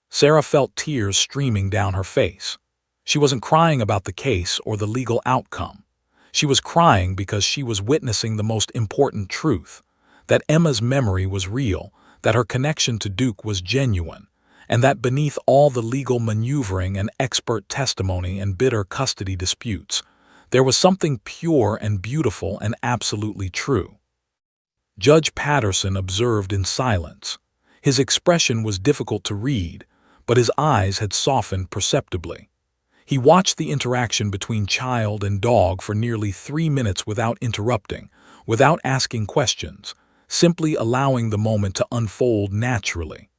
Sarah felt tears streaming down her face. She wasn't crying about the case or the legal outcome. She was crying because she was witnessing the most important truth, that Emma's memory was real, that her connection to Duke was genuine, and that beneath all the legal maneuvering and expert testimony and bitter custody disputes, there was something pure and beautiful and absolutely true. Judge Patterson observed in silence. His expression was difficult to read, but his eyes had softened perceptibly. He watched the interaction between child and dog for nearly 3 minutes without interrupting, without asking questions, simply allowing the moment to unfold naturally.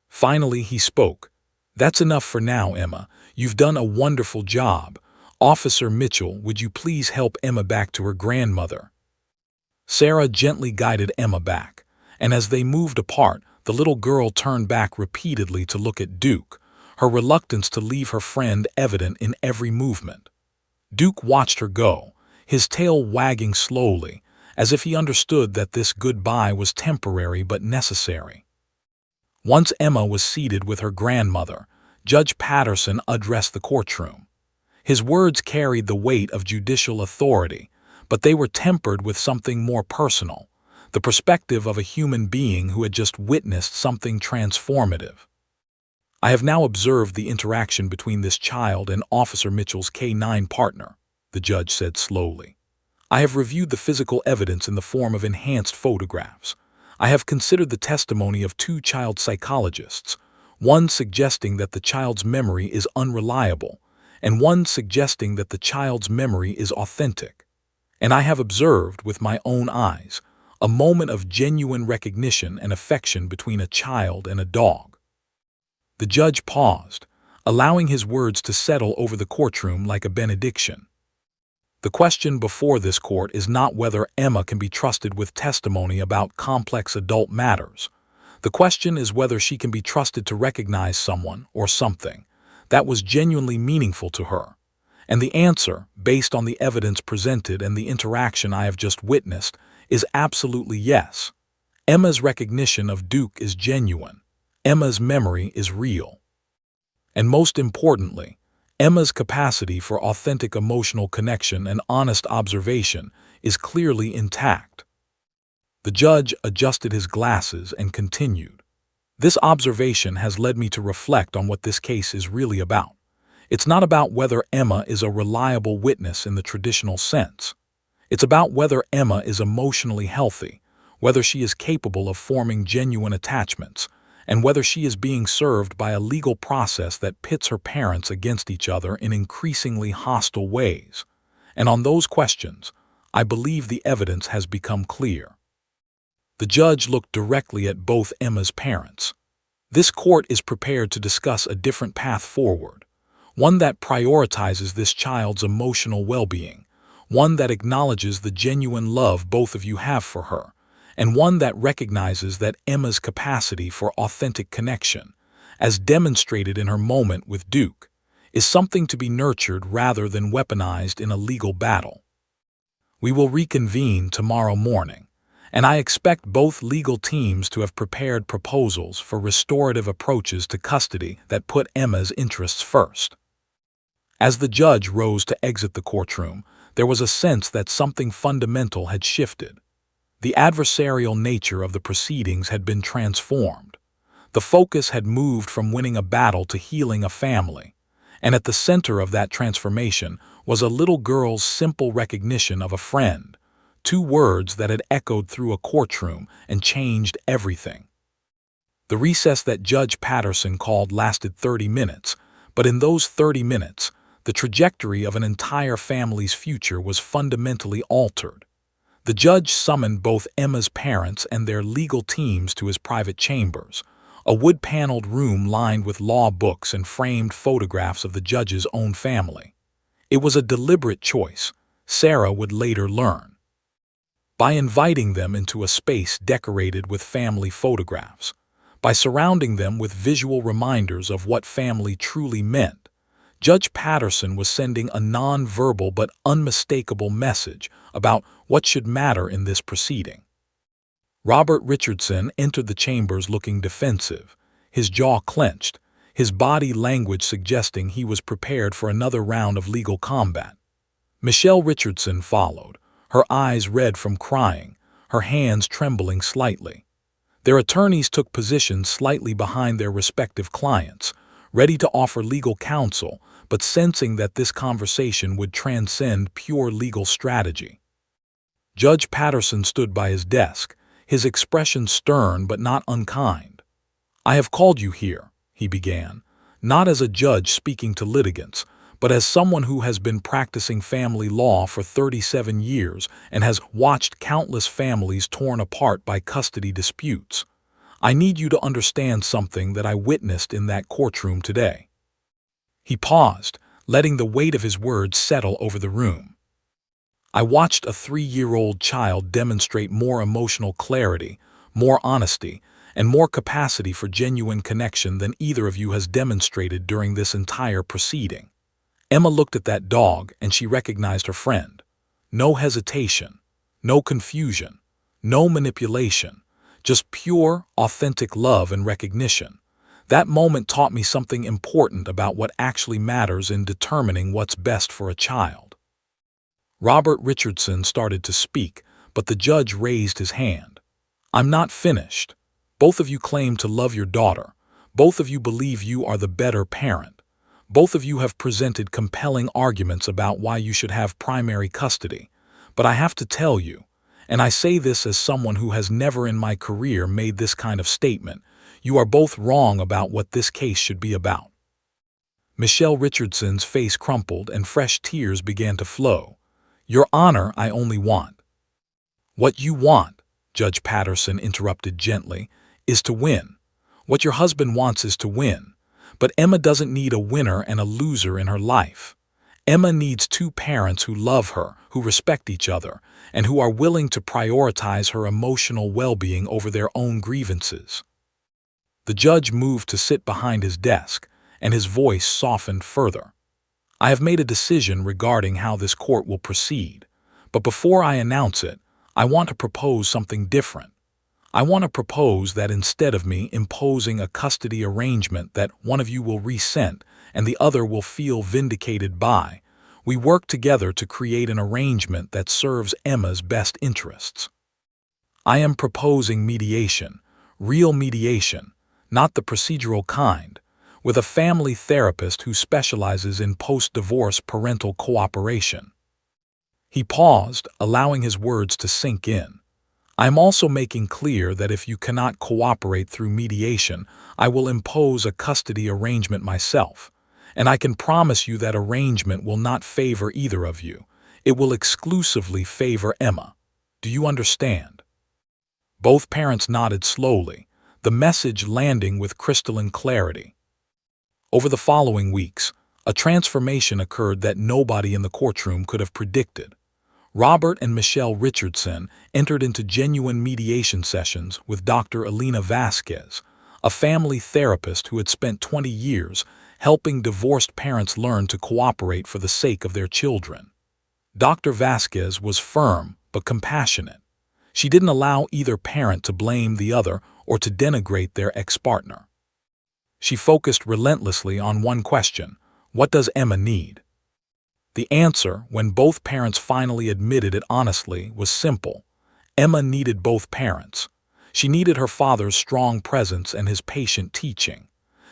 Finally, he spoke. "That's enough for now, Emma. You've done a wonderful job. Officer Mitchell, would you please help Emma back to her grandmother?" Sarah gently guided Emma back, and as they moved apart, the little girl turned back repeatedly to look at Duke, her reluctance to leave her friend evident in every movement. Duke watched her go, his tail wagging slowly, as if he understood that this goodbye was temporary but necessary. Once Emma was seated with her grandmother, Judge Patterson addressed the courtroom. His words carried the weight of judicial authority, but they were tempered with something more personal, the perspective of a human being who had just witnessed something transformative. "I have now observed the interaction between this child and Officer Mitchell's K-9 partner," the judge said slowly. "I have reviewed the physical evidence in the form of enhanced photographs. I have considered the testimony of 2 child psychologists, one suggesting that the child's memory is unreliable, and one suggesting that the child's memory is authentic. And I have observed, with my own eyes, a moment of genuine recognition and affection between a child and a dog." The judge paused, allowing his words to settle over the courtroom like a benediction. The question before this court is not whether Emma can be trusted with testimony about complex adult matters. The question is whether she can be trusted to recognize someone or something that was genuinely meaningful to her. And the answer, based on the evidence presented and the interaction I have just witnessed, is absolutely yes. Emma's recognition of Duke is genuine. Emma's memory is real. And most importantly, Emma's capacity for authentic emotional connection and honest observation is clearly intact. The judge adjusted his glasses and continued. "This observation has led me to reflect on what this case is really about. It's not about whether Emma is a reliable witness in the traditional sense. It's about whether Emma is emotionally healthy, whether she is capable of forming genuine attachments, and whether she is being served by a legal process that pits her parents against each other in increasingly hostile ways. And on those questions, I believe the evidence has become clear." The judge looked directly at both Emma's parents. This court is prepared to discuss a different path forward, one that prioritizes this child's emotional well-being, one that acknowledges the genuine love both of you have for her, and one that recognizes that Emma's capacity for authentic connection, as demonstrated in her moment with Duke, is something to be nurtured rather than weaponized in a legal battle. We will reconvene tomorrow morning, and I expect both legal teams to have prepared proposals for restorative approaches to custody that put Emma's interests first. As the judge rose to exit the courtroom, there was a sense that something fundamental had shifted. The adversarial nature of the proceedings had been transformed. The focus had moved from winning a battle to healing a family, and at the center of that transformation was a little girl's simple recognition of a friend, two words that had echoed through a courtroom and changed everything. The recess that Judge Patterson called lasted 30 minutes, but in those 30 minutes, the trajectory of an entire family's future was fundamentally altered. The judge summoned both Emma's parents and their legal teams to his private chambers, a wood-paneled room lined with law books and framed photographs of the judge's own family. It was a deliberate choice, Sarah would later learn. By inviting them into a space decorated with family photographs, by surrounding them with visual reminders of what family truly meant, Judge Patterson was sending a non-verbal but unmistakable message about what should matter in this proceeding. Robert Richardson entered the chambers looking defensive, his jaw clenched, his body language suggesting he was prepared for another round of legal combat. Michelle Richardson followed, her eyes red from crying, her hands trembling slightly. Their attorneys took positions slightly behind their respective clients, ready to offer legal counsel, but sensing that this conversation would transcend pure legal strategy. Judge Patterson stood by his desk, his expression stern but not unkind. "I have called you here," he began, "not as a judge speaking to litigants, but as someone who has been practicing family law for 37 years and has watched countless families torn apart by custody disputes. I need you to understand something that I witnessed in that courtroom today." He paused, letting the weight of his words settle over the room. "I watched a 3-year-old child demonstrate more emotional clarity, more honesty, and more capacity for genuine connection than either of you has demonstrated during this entire proceeding." Emma looked at that dog and she recognized her friend. No hesitation, no confusion, no manipulation, just pure, authentic love and recognition. That moment taught me something important about what actually matters in determining what's best for a child. Robert Richardson started to speak, but the judge raised his hand. "I'm not finished. Both of you claim to love your daughter. Both of you believe you are the better parent. Both of you have presented compelling arguments about why you should have primary custody. But I have to tell you, and I say this as someone who has never in my career made this kind of statement, you are both wrong about what this case should be about." Michelle Richardson's face crumpled and fresh tears began to flow. "Your Honor, I only want." "What you want," Judge Patterson interrupted gently, "is to win. What your husband wants is to win. But Emma doesn't need a winner and a loser in her life. Emma needs two parents who love her, who respect each other, and who are willing to prioritize her emotional well-being over their own grievances." The judge moved to sit behind his desk, and his voice softened further. "I have made a decision regarding how this court will proceed, but before I announce it, I want to propose something different. I want to propose that instead of me imposing a custody arrangement that one of you will resent and the other will feel vindicated by, we work together to create an arrangement that serves Emma's best interests. I am proposing mediation, real mediation, not the procedural kind, with a family therapist who specializes in post-divorce parental cooperation." He paused, allowing his words to sink in. "I am also making clear that if you cannot cooperate through mediation, I will impose a custody arrangement myself, and I can promise you that arrangement will not favor either of you. It will exclusively favor Emma. Do you understand?" Both parents nodded slowly, the message landing with crystalline clarity. Over the following weeks, a transformation occurred that nobody in the courtroom could have predicted. Robert and Michelle Richardson entered into genuine mediation sessions with Dr. Elena Vasquez, a family therapist who had spent 20 years helping divorced parents learn to cooperate for the sake of their children. Dr. Vasquez was firm but compassionate. She didn't allow either parent to blame the other or to denigrate their ex-partner. She focused relentlessly on one question: what does Emma need? The answer, when both parents finally admitted it honestly, was simple. Emma needed both parents. She needed her father's strong presence and his patient teaching.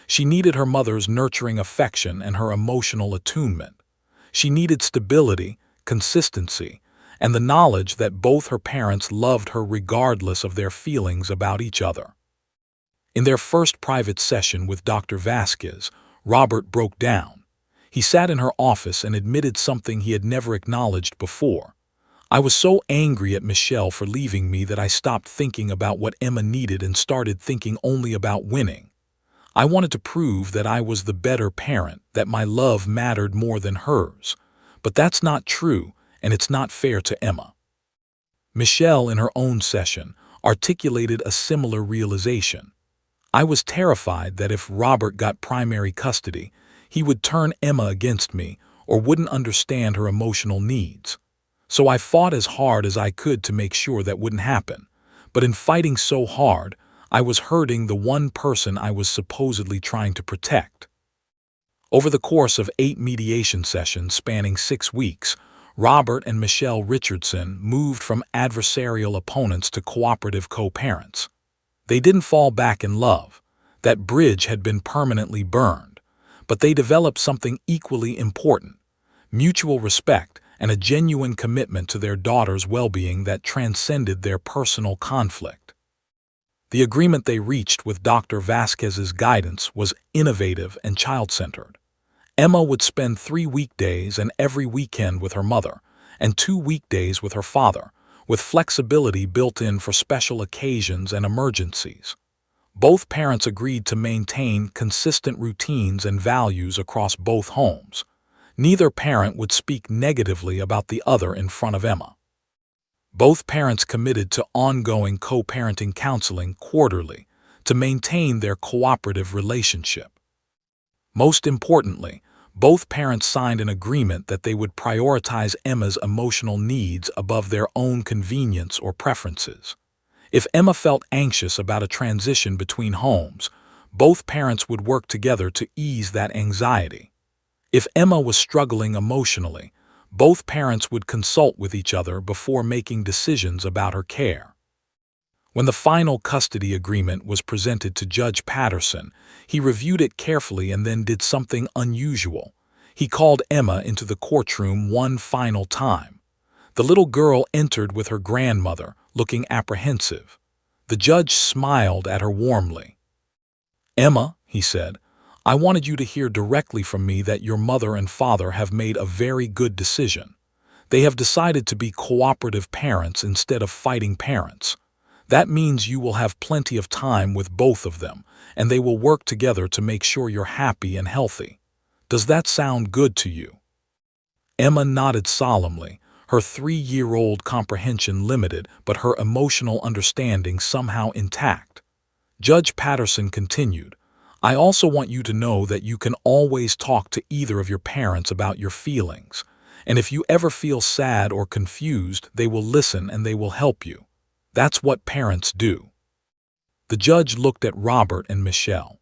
She needed her mother's nurturing affection and her emotional attunement. She needed stability, consistency, and the knowledge that both her parents loved her regardless of their feelings about each other. In their first private session with Dr. Vasquez, Robert broke down. He sat in her office and admitted something he had never acknowledged before. "I was so angry at Michelle for leaving me that I stopped thinking about what Emma needed and started thinking only about winning. I wanted to prove that I was the better parent, that my love mattered more than hers. But that's not true, and it's not fair to Emma." Michelle, in her own session, articulated a similar realization. "I was terrified that if Robert got primary custody, he would turn Emma against me or wouldn't understand her emotional needs. So I fought as hard as I could to make sure that wouldn't happen. But in fighting so hard, I was hurting the one person I was supposedly trying to protect." Over the course of 8 mediation sessions spanning 6 weeks, Robert and Michelle Richardson moved from adversarial opponents to cooperative co-parents. They didn't fall back in love. That bridge had been permanently burned. But they developed something equally important: mutual respect and a genuine commitment to their daughter's well-being that transcended their personal conflict. The agreement they reached with Dr. Vasquez's guidance was innovative and child-centered. Emma would spend 3 weekdays and every weekend with her mother, and 2 weekdays with her father, with flexibility built in for special occasions and emergencies. Both parents agreed to maintain consistent routines and values across both homes. Neither parent would speak negatively about the other in front of Emma. Both parents committed to ongoing co-parenting counseling quarterly to maintain their cooperative relationship. Most importantly, both parents signed an agreement that they would prioritize Emma's emotional needs above their own convenience or preferences. If Emma felt anxious about a transition between homes, both parents would work together to ease that anxiety. If Emma was struggling emotionally, both parents would consult with each other before making decisions about her care. When the final custody agreement was presented to Judge Patterson, he reviewed it carefully and then did something unusual. He called Emma into the courtroom one final time. The little girl entered with her grandmother, looking apprehensive. The judge smiled at her warmly. "Emma," he said, "I wanted you to hear directly from me that your mother and father have made a very good decision. They have decided to be cooperative parents instead of fighting parents. That means you will have plenty of time with both of them, and they will work together to make sure you're happy and healthy. Does that sound good to you?" Emma nodded solemnly, her 3-year-old comprehension limited but her emotional understanding somehow intact. Judge Patterson continued, "I also want you to know that you can always talk to either of your parents about your feelings, and if you ever feel sad or confused, they will listen and they will help you. That's what parents do." The judge looked at Robert and Michelle.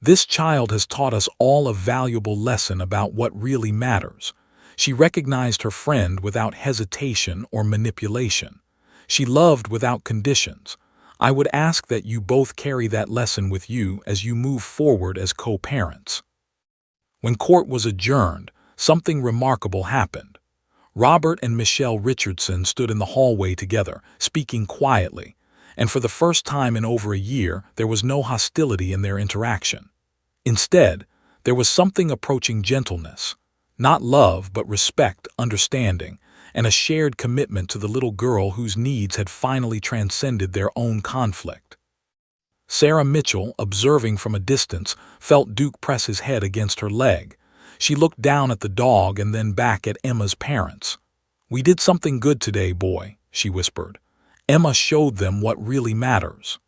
"This child has taught us all a valuable lesson about what really matters." She recognized her friend without hesitation or manipulation. She loved without conditions. I would ask that you both carry that lesson with you as you move forward as co-parents. When court was adjourned, something remarkable happened. Robert and Michelle Richardson stood in the hallway together, speaking quietly, and for the first time in over a year, there was no hostility in their interaction. Instead, there was something approaching gentleness. Not love, but respect, understanding, and a shared commitment to the little girl whose needs had finally transcended their own conflict. Sarah Mitchell, observing from a distance, felt Duke press his head against her leg. She looked down at the dog and then back at Emma's parents. "We did something good today, boy," she whispered. "Emma showed them what really matters."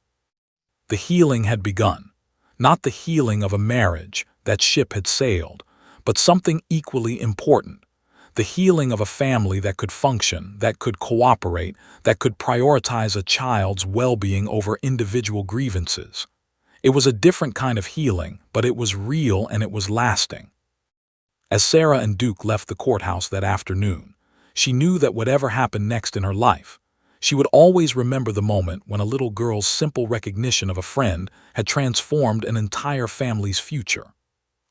The healing had begun. Not the healing of a marriage, that ship had sailed, but something equally important. The healing of a family that could function, that could cooperate, that could prioritize a child's well-being over individual grievances. It was a different kind of healing, but it was real and it was lasting. As Sarah and Duke left the courthouse that afternoon, she knew that whatever happened next in her life, she would always remember the moment when a little girl's simple recognition of a friend had transformed an entire family's future.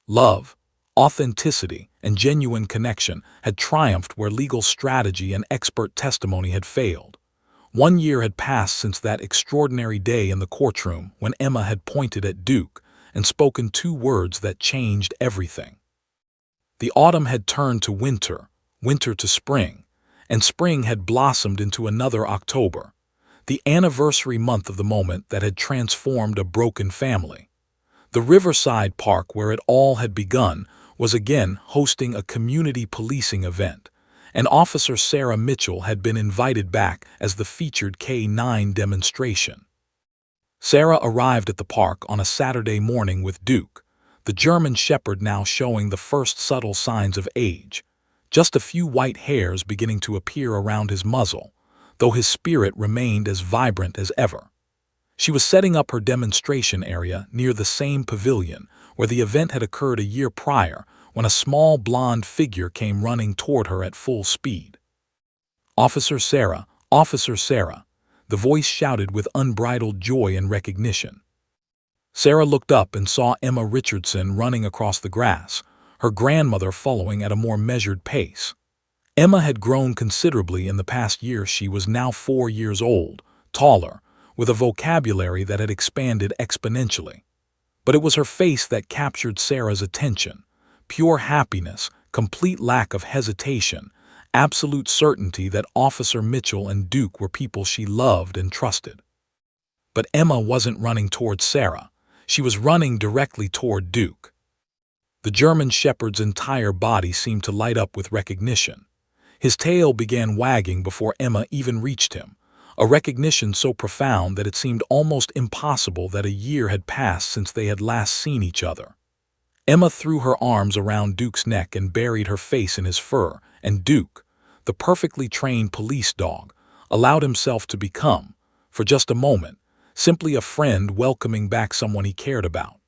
Love, Authenticity and genuine connection had triumphed where legal strategy and expert testimony had failed. 1 year had passed since that extraordinary day in the courtroom when Emma had pointed at Duke and spoken 2 words that changed everything. The autumn had turned to winter, winter to spring, and spring had blossomed into another October, the anniversary month of the moment that had transformed a broken family. The Riverside Park where it all had begun was again hosting a community policing event, and Officer Sarah Mitchell had been invited back as the featured K-9 demonstration. Sarah arrived at the park on a Saturday morning with Duke, the German Shepherd now showing the first subtle signs of age, just a few white hairs beginning to appear around his muzzle, though his spirit remained as vibrant as ever. She was setting up her demonstration area near the same pavilion where the event had occurred a year prior when a small blonde figure came running toward her at full speed. "Officer Sarah, Officer Sarah," the voice shouted with unbridled joy and recognition. Sarah looked up and saw Emma Richardson running across the grass, her grandmother following at a more measured pace. Emma had grown considerably in the past year. She was now 4 years old, taller, with a vocabulary that had expanded exponentially. But it was her face that captured Sarah's attention. Pure happiness, complete lack of hesitation, absolute certainty that Officer Mitchell and Duke were people she loved and trusted. But Emma wasn't running toward Sarah. She was running directly toward Duke. The German Shepherd's entire body seemed to light up with recognition. His tail began wagging before Emma even reached him, a recognition so profound that it seemed almost impossible that a year had passed since they had last seen each other. Emma threw her arms around Duke's neck and buried her face in his fur, and Duke, the perfectly trained police dog, allowed himself to become, for just a moment, simply a friend welcoming back someone he cared about.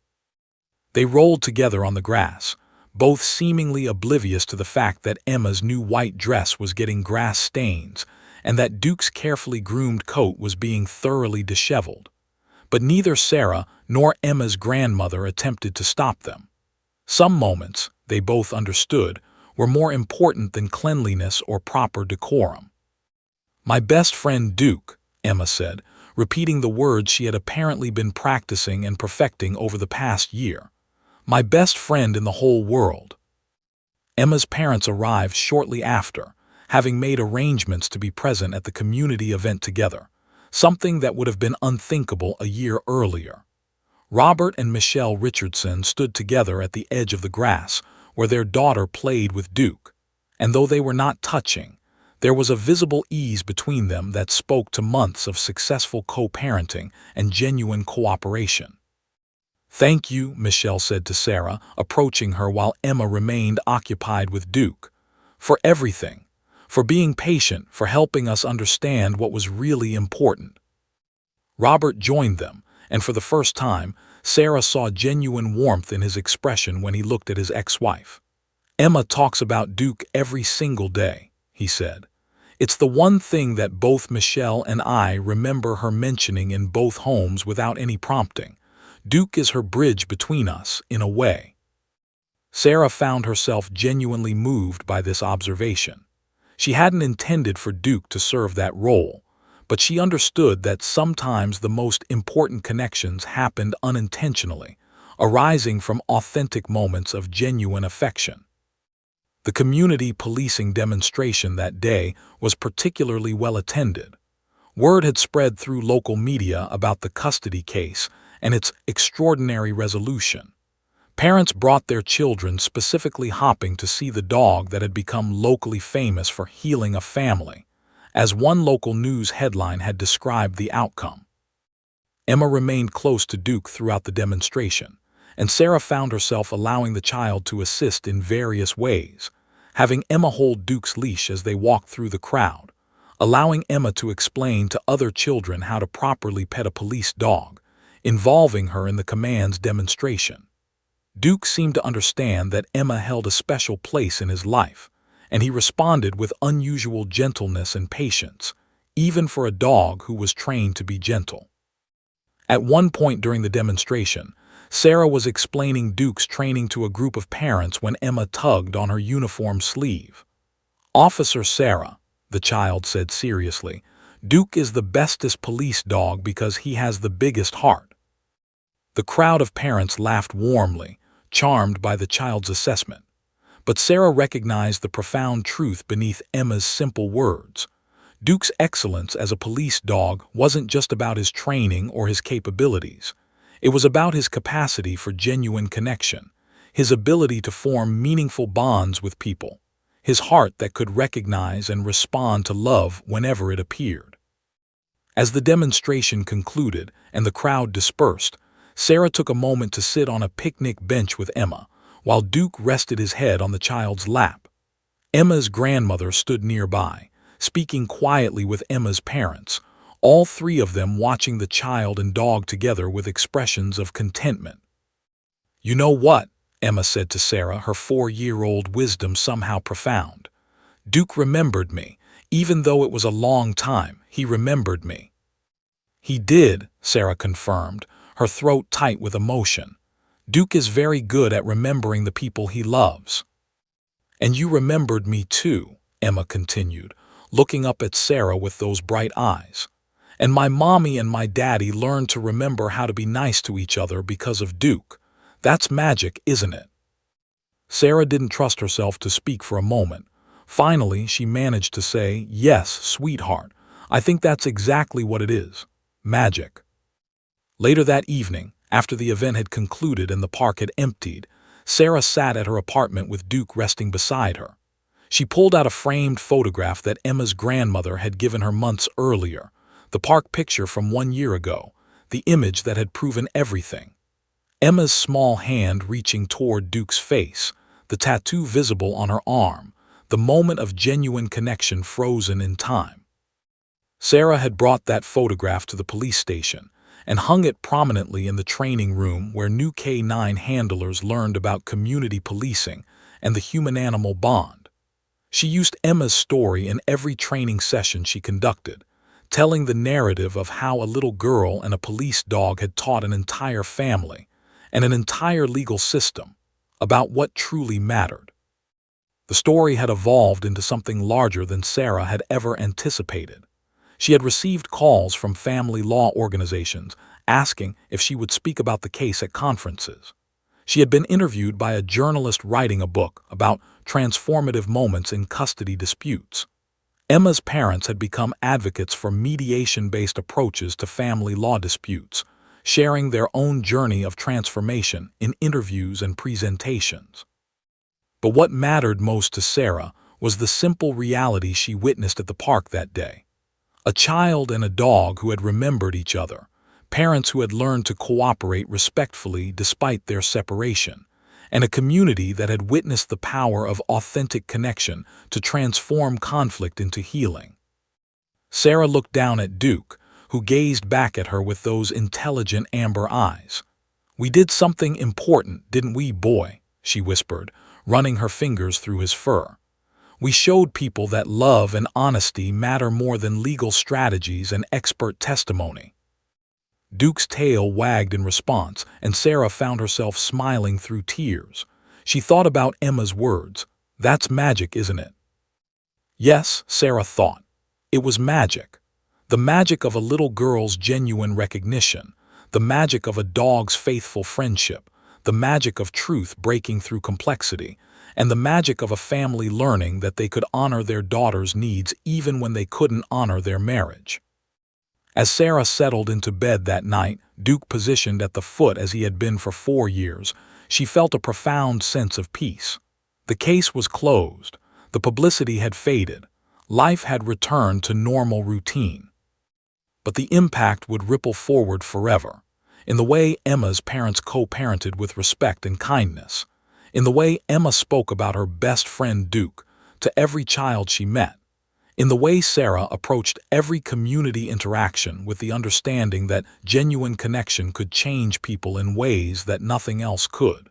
They rolled together on the grass, both seemingly oblivious to the fact that Emma's new white dress was getting grass stains and that Duke's carefully groomed coat was being thoroughly disheveled. But neither Sarah nor Emma's grandmother attempted to stop them. Some moments, they both understood, were more important than cleanliness or proper decorum. "My best friend Duke," Emma said, repeating the words she had apparently been practicing and perfecting over the past year. "My best friend in the whole world." Emma's parents arrived shortly after, having made arrangements to be present at the community event together, something that would have been unthinkable a year earlier. Robert and Michelle Richardson stood together at the edge of the grass where their daughter played with Duke, and though they were not touching, there was a visible ease between them that spoke to months of successful co-parenting and genuine cooperation. "Thank you," Michelle said to Sarah, approaching her while Emma remained occupied with Duke, "for everything, for being patient, for helping us understand what was really important." Robert joined them, and for the first time, Sarah saw genuine warmth in his expression when he looked at his ex-wife. "Emma talks about Duke every single day," he said. "It's the one thing that both Michelle and I remember her mentioning in both homes without any prompting. Duke is her bridge between us, in a way." Sarah found herself genuinely moved by this observation. She hadn't intended for Duke to serve that role, but she understood that sometimes the most important connections happened unintentionally, arising from authentic moments of genuine affection. The community policing demonstration that day was particularly well attended. Word had spread through local media about the custody case and its extraordinary resolution. Parents brought their children specifically hopping to see the dog that had become locally famous for healing a family, as one local news headline had described the outcome. Emma remained close to Duke throughout the demonstration, and Sarah found herself allowing the child to assist in various ways, having Emma hold Duke's leash as they walked through the crowd, allowing Emma to explain to other children how to properly pet a police dog, involving her in the command's demonstration. Duke seemed to understand that Emma held a special place in his life, and he responded with unusual gentleness and patience, even for a dog who was trained to be gentle. At one point during the demonstration, Sarah was explaining Duke's training to a group of parents when Emma tugged on her uniform sleeve. "Officer Sarah," the child said seriously, "Duke is the bestest police dog because he has the biggest heart." The crowd of parents laughed warmly, charmed by the child's assessment. But Sarah recognized the profound truth beneath Emma's simple words. Duke's excellence as a police dog wasn't just about his training or his capabilities. It was about his capacity for genuine connection, his ability to form meaningful bonds with people, his heart that could recognize and respond to love whenever it appeared. As the demonstration concluded and the crowd dispersed, Sarah took a moment to sit on a picnic bench with Emma, while Duke rested his head on the child's lap. Emma's grandmother stood nearby, speaking quietly with Emma's parents, all three of them watching the child and dog together with expressions of contentment. "You know what?" Emma said to Sarah, her 4-year-old wisdom somehow profound. "Duke remembered me. Even though it was a long time, he remembered me." "He did," Sarah confirmed, her throat tight with emotion. "Duke is very good at remembering the people he loves." "And you remembered me too," Emma continued, looking up at Sarah with those bright eyes. "And my mommy and my daddy learned to remember how to be nice to each other because of Duke. That's magic, isn't it?" Sarah didn't trust herself to speak for a moment. Finally, she managed to say, "Yes, sweetheart, I think that's exactly what it is. Magic." Later that evening, after the event had concluded and the park had emptied, Sarah sat at her apartment with Duke resting beside her. She pulled out a framed photograph that Emma's grandmother had given her months earlier, the park picture from 1 year ago, the image that had proven everything. Emma's small hand reaching toward Duke's face, the tattoo visible on her arm, the moment of genuine connection frozen in time. Sarah had brought that photograph to the police station and hung it prominently in the training room where new K-9 handlers learned about community policing and the human-animal bond. She used Emma's story in every training session she conducted, telling the narrative of how a little girl and a police dog had taught an entire family and an entire legal system about what truly mattered. The story had evolved into something larger than Sarah had ever anticipated. She had received calls from family law organizations asking if she would speak about the case at conferences. She had been interviewed by a journalist writing a book about transformative moments in custody disputes. Emma's parents had become advocates for mediation-based approaches to family law disputes, sharing their own journey of transformation in interviews and presentations. But what mattered most to Sarah was the simple reality she witnessed at the park that day. A child and a dog who had remembered each other, parents who had learned to cooperate respectfully despite their separation, and a community that had witnessed the power of authentic connection to transform conflict into healing. Sarah looked down at Duke, who gazed back at her with those intelligent amber eyes. "We did something important, didn't we, boy?" she whispered, running her fingers through his fur. "We showed people that love and honesty matter more than legal strategies and expert testimony." Duke's tail wagged in response, and Sarah found herself smiling through tears. She thought about Emma's words. "That's magic, isn't it?" Yes, Sarah thought. It was magic. The magic of a little girl's genuine recognition, the magic of a dog's faithful friendship, the magic of truth breaking through complexity, and the magic of a family learning that they could honor their daughter's needs even when they couldn't honor their marriage. As Sarah settled into bed that night, Duke positioned at the foot as he had been for 4 years, she felt a profound sense of peace. The case was closed. The publicity had faded. Life had returned to normal routine. But the impact would ripple forward forever, in the way Emma's parents co-parented with respect and kindness, in the way Emma spoke about her best friend Duke to every child she met, in the way Sarah approached every community interaction with the understanding that genuine connection could change people in ways that nothing else could.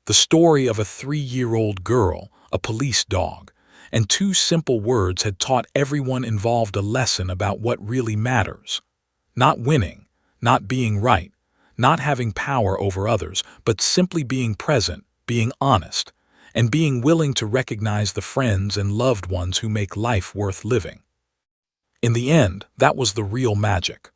The story of a 3-year-old girl, a police dog, and 2 simple words had taught everyone involved a lesson about what really matters. Not winning, not being right, not having power over others, but simply being present, being honest, and being willing to recognize the friends and loved ones who make life worth living. In the end, that was the real magic.